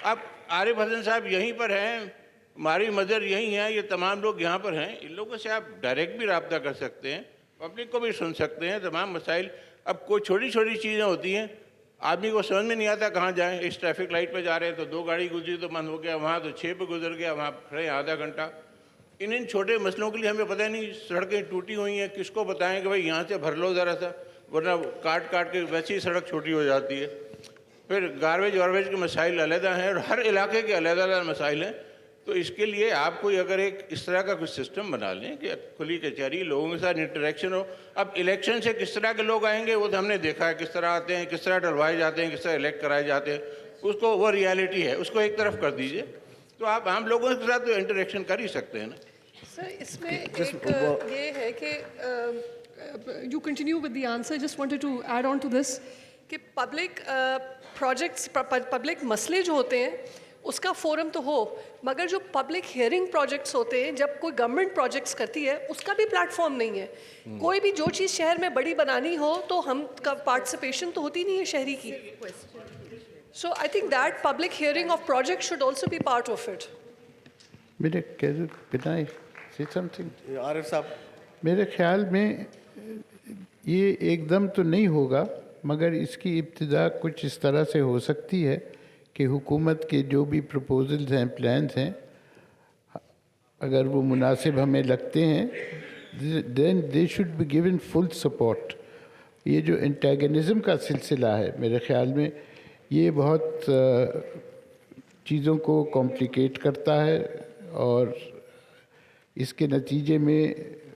आप आरिफ हसन साहब यहीं पर हैं, मारी मदर यहीं हैं, ये तमाम लोग यहाँ पर हैं, इन लोगों से आप डायरेक्ट भी रब्ता कर सकते हैं, पब्लिक को भी सुन सकते हैं तमाम मसाइल। अब कोई छोटी छोटी चीज़ें होती हैं, आदमी को समझ में नहीं आता कहाँ जाएं। इस ट्रैफिक लाइट पे जा रहे हैं तो 2 गाड़ी गुजरी तो बंद हो गया, वहाँ तो 6 पे गुजर गया, वहाँ खड़े आधा घंटा। इन छोटे मसलों के लिए हमें पता नहीं, सड़कें टूटी हुई हैं, किसको बताएं कि भाई यहाँ से भर लो ज़रा सा, वरना काट काट के वैसी ही सड़क छोटी हो जाती है। फिर गार्बेज वार्बेज के मसाइल अलहदा हैं और हर इलाके के अलग-अलग मसाइल हैं। तो इसके लिए आप कोई अगर एक इस तरह का कुछ सिस्टम बना लें कि खुली कचहरी, लोगों के साथ इंटरेक्शन हो। अब इलेक्शन से किस तरह के लोग आएंगे वो तो हमने देखा है, किस तरह आते हैं, किस तरह डलवाए जाते हैं, किस तरह इलेक्ट कराए जाते हैं, उसको वो रियलिटी है, उसको एक तरफ कर दीजिए, तो आप आम लोगों के साथ तो इंटरेक्शन कर ही सकते हैं ना। सर इसमें एक ये है कि you continue with the answer, just wanted to add on to this कि पब्लिक प्रोजेक्ट्स, पब्लिक मसले जो होते हैं उसका फोरम तो हो, मगर जो पब्लिक हियरिंग प्रोजेक्ट्स होते हैं, जब कोई गवर्नमेंट प्रोजेक्ट्स करती है उसका भी प्लेटफॉर्म नहीं है। कोई भी जो चीज़ शहर में बड़ी बनानी हो तो हम का पार्टिसिपेशन तो होती नहीं है शहरी की। So I think that public hearing of project should also be part of it. मेरे say something? आरिफ साहब, मेरे ख्याल में ये एकदम तो नहीं होगा, मगर इसकी इब्तिदा कुछ इस तरह से हो सकती है कि हुकूमत के जो भी प्रपोजल्स हैं, प्लान्स हैं, अगर वो मुनासिब हमें लगते हैं, then they should be given full support. ये जो एंटेगनिज़म का सिलसिला है, मेरे ख्याल में ये बहुत चीज़ों को कॉम्प्लिकेट करता है और इसके नतीजे में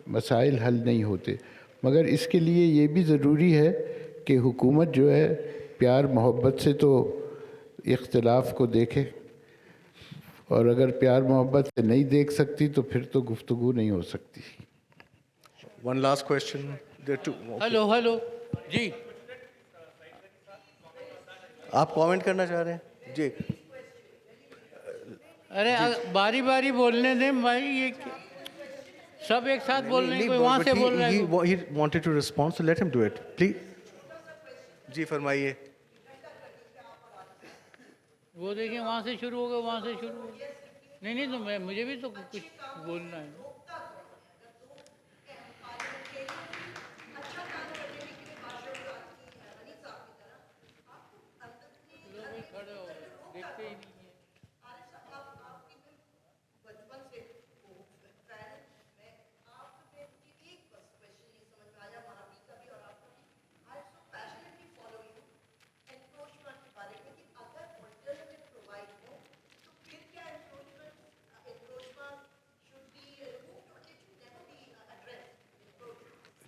मसाइल हल नहीं होते। मगर इसके लिए ये भी ज़रूरी है कि हुकूमत जो है प्यार मोहब्बत से तो इख्तिलाफ को देखे, और अगर प्यार मोहब्बत से नहीं देख सकती तो फिर तो गुफ्तगू नहीं हो सकती। one last question. There are two. Hello hello जी, आप कमेंट करना चाह रहे हैं जी? अरे बारी बारी बोलने दें भाई, ये सब एक साथ बोल रहे हैं, कोई वहाँ से बोल रहा है। He wanted to respond, so let him do it, please. جی فرمائیے. وہ دیکھیں وہاں سے شروع ہوگا وہاں سے شروع ہوگا. نہیں تو مجھے بھی تو کچھ بولنا ہے. کھڑے ہو دیکھتے ہی نہیں ہیں.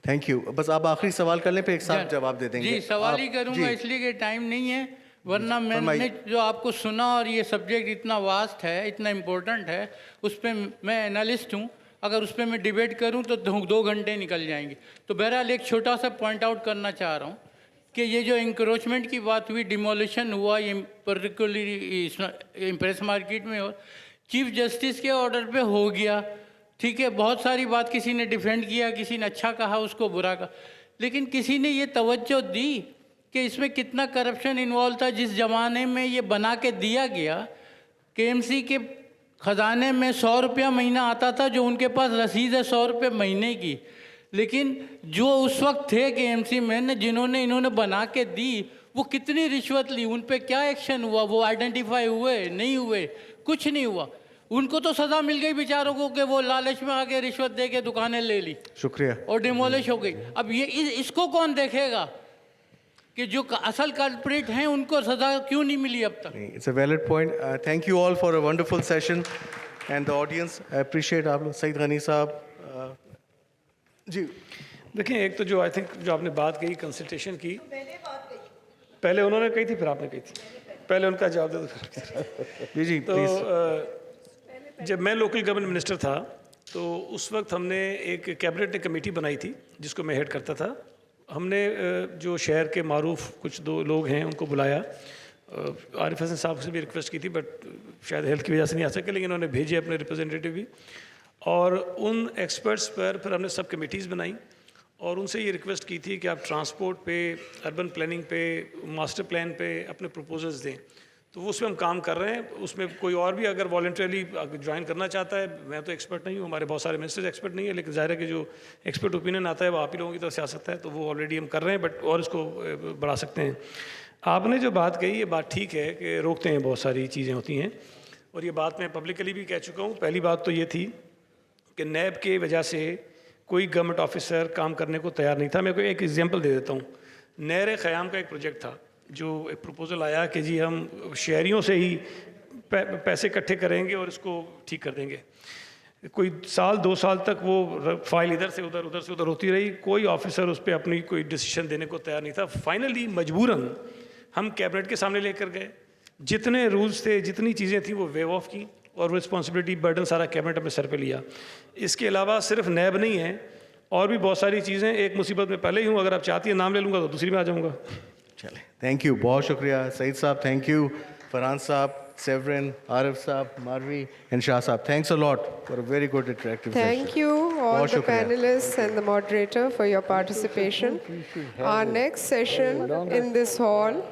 Thank you. بس آپ آخری سوال کر لیں پھر ایک ساتھ جواب دے دیں گے. جی سوال ہی آپ- کروں جی. گا اس لیے کہ ٹائم نہیں ہے ورنہ میں فرمائیے. نے جو آپ کو سنا اور یہ سبجیکٹ اتنا واسٹ ہے اتنا امپورٹنٹ ہے اس پہ میں انالسٹ ہوں. اگر اس پہ میں ڈیبیٹ کروں تو 2 گھنٹے نکل جائیں گے. تو بہرحال ایک چھوٹا سا پوائنٹ آؤٹ کرنا چاہ رہا ہوں کہ یہ جو انکروچمنٹ کی بات ہوئی ڈیمولیشن ہوا یہ پرٹیکولرلی امپریس مارکیٹ میں اور چیف جسٹس کے آرڈر پہ ہو گیا. ٹھیک ہے بہت ساری بات کسی نے ڈیفینڈ کیا کسی نے اچھا کہا اس کو برا کہا لیکن کسی نے یہ توجہ دی کہ اس میں کتنا کرپشن انوالو تھا. جس زمانے میں یہ بنا کے دیا گیا کے ایم سی کے خزانے میں 100 روپیہ مہینہ آتا تھا جو ان کے پاس رسید ہے 100 روپے مہینے کی. لیکن جو اس وقت تھے کے ایم سی میں انہوں نے بنا کے دی وہ کتنی رشوت لی ان پہ کیا ایکشن ہوا وہ آئیڈینٹیفائی ہوئے نہیں ہوئے کچھ نہیں ہوا. ان کو تو سزا مل گئی بیچاروں کو کہ وہ لالچ میں آگے رشوت دے کے دکانیں لے لی شکریہ. اور ڈیمولش ہو گئی. اب یہ اس کو کون دیکھے گا کہ جو اصل کلپریٹ ہیں ان کو سزا کیوں نہیں ملی اب تک. It's a valid point. Thank you all for a wonderful session and the audience. I appreciate آپ لوگ. سعید غنی صاحب. جی دیکھیں ایک تو جو آئی تھنک جو آپ نے بات کہی کنسلٹیشن کی پہلے انہوں نے کہی تھی پھر آپ نے کہی تھی. پہلے ان کا جواب دے دو. جی جی تو پلیز. جب میں لوکل گورنمنٹ منسٹر تھا تو اس وقت ہم نے ایک کیبنٹ نے کمیٹی بنائی تھی جس کو میں ہیڈ کرتا تھا. ہم نے جو شہر کے معروف کچھ 2 لوگ ہیں ان کو بلایا. عارف حسن صاحب سے بھی ریکویسٹ کی تھی بٹ شاید ہیلتھ کی وجہ سے نہیں آ سکے لیکن انہوں نے بھیجے اپنے ریپرزینٹیو بھی اور ان ایکسپرٹس پر پھر ہم نے سب کمیٹیز بنائیں اور ان سے یہ ریکویسٹ کی تھی کہ آپ ٹرانسپورٹ پہ اربن پلاننگ پہ ماسٹر پلان پہ اپنے پروپوزلز دیں. تو اس پہ ہم کام کر رہے ہیں. اس میں کوئی اور بھی اگر والنٹریلی جوائن کرنا چاہتا ہے میں تو ایکسپرٹ نہیں ہوں ہمارے بہت سارے منسٹرز ایکسپرٹ نہیں ہے لیکن ظاہر ہے کہ جو ایکسپرٹ اوپینین آتا ہے وہ آپ ہی لوگوں کی طرف سے آ سکتا ہے تو وہ آلریڈی ہم کر رہے ہیں بٹ اور اس کو بڑھا سکتے ہیں. آپ نے جو بات کہی یہ بات ٹھیک ہے کہ روکتے ہیں بہت ساری چیزیں ہوتی ہیں اور یہ بات میں پبلکلی بھی کہہ چکا ہوں. پہلی بات تو یہ تھی کہ نیب کی وجہ سے کوئی گورنمنٹ آفیسر کام کرنے کو تیار نہیں تھا. میں کو ایک ایگزامپل دے دیتا ہوں. نہر قیام کا ایک پروجیکٹ تھا جو ایک پروپوزل آیا کہ جی ہم شہریوں سے ہی پیسے اکٹھے کریں گے اور اس کو ٹھیک کر دیں گے. کوئی 2 سال تک وہ فائل ادھر سے ادھر ہوتی رہی. کوئی آفیسر اس پہ اپنی کوئی ڈیسیشن دینے کو تیار نہیں تھا. فائنلی مجبوراً ہم کیبنٹ کے سامنے لے کر گئے. جتنے رولز تھے جتنی چیزیں تھیں وہ ویو آف کی اور رسپانسبلٹی برڈن سارا کیبنٹ اپنے سر پہ لیا. اس کے علاوہ صرف نیب نہیں ہے اور بھی بہت ساری چیزیں. ایک مصیبت میں پہلے ہی ہوں اگر آپ چاہتی ہیں نام لے لوں گا تو دوسری میں آ جاؤں گا. چلیں تھینک یو. بہت شکریہ سعید صاحب. تھینک یو فرحان صاحب, سیورن, عارف صاحب, ماروی and شاہ صاحب. Thanks a lot for a very good interactive session. Thank you all بہت the شکریہ. panelists and the moderator for your participation. Our next session in this hall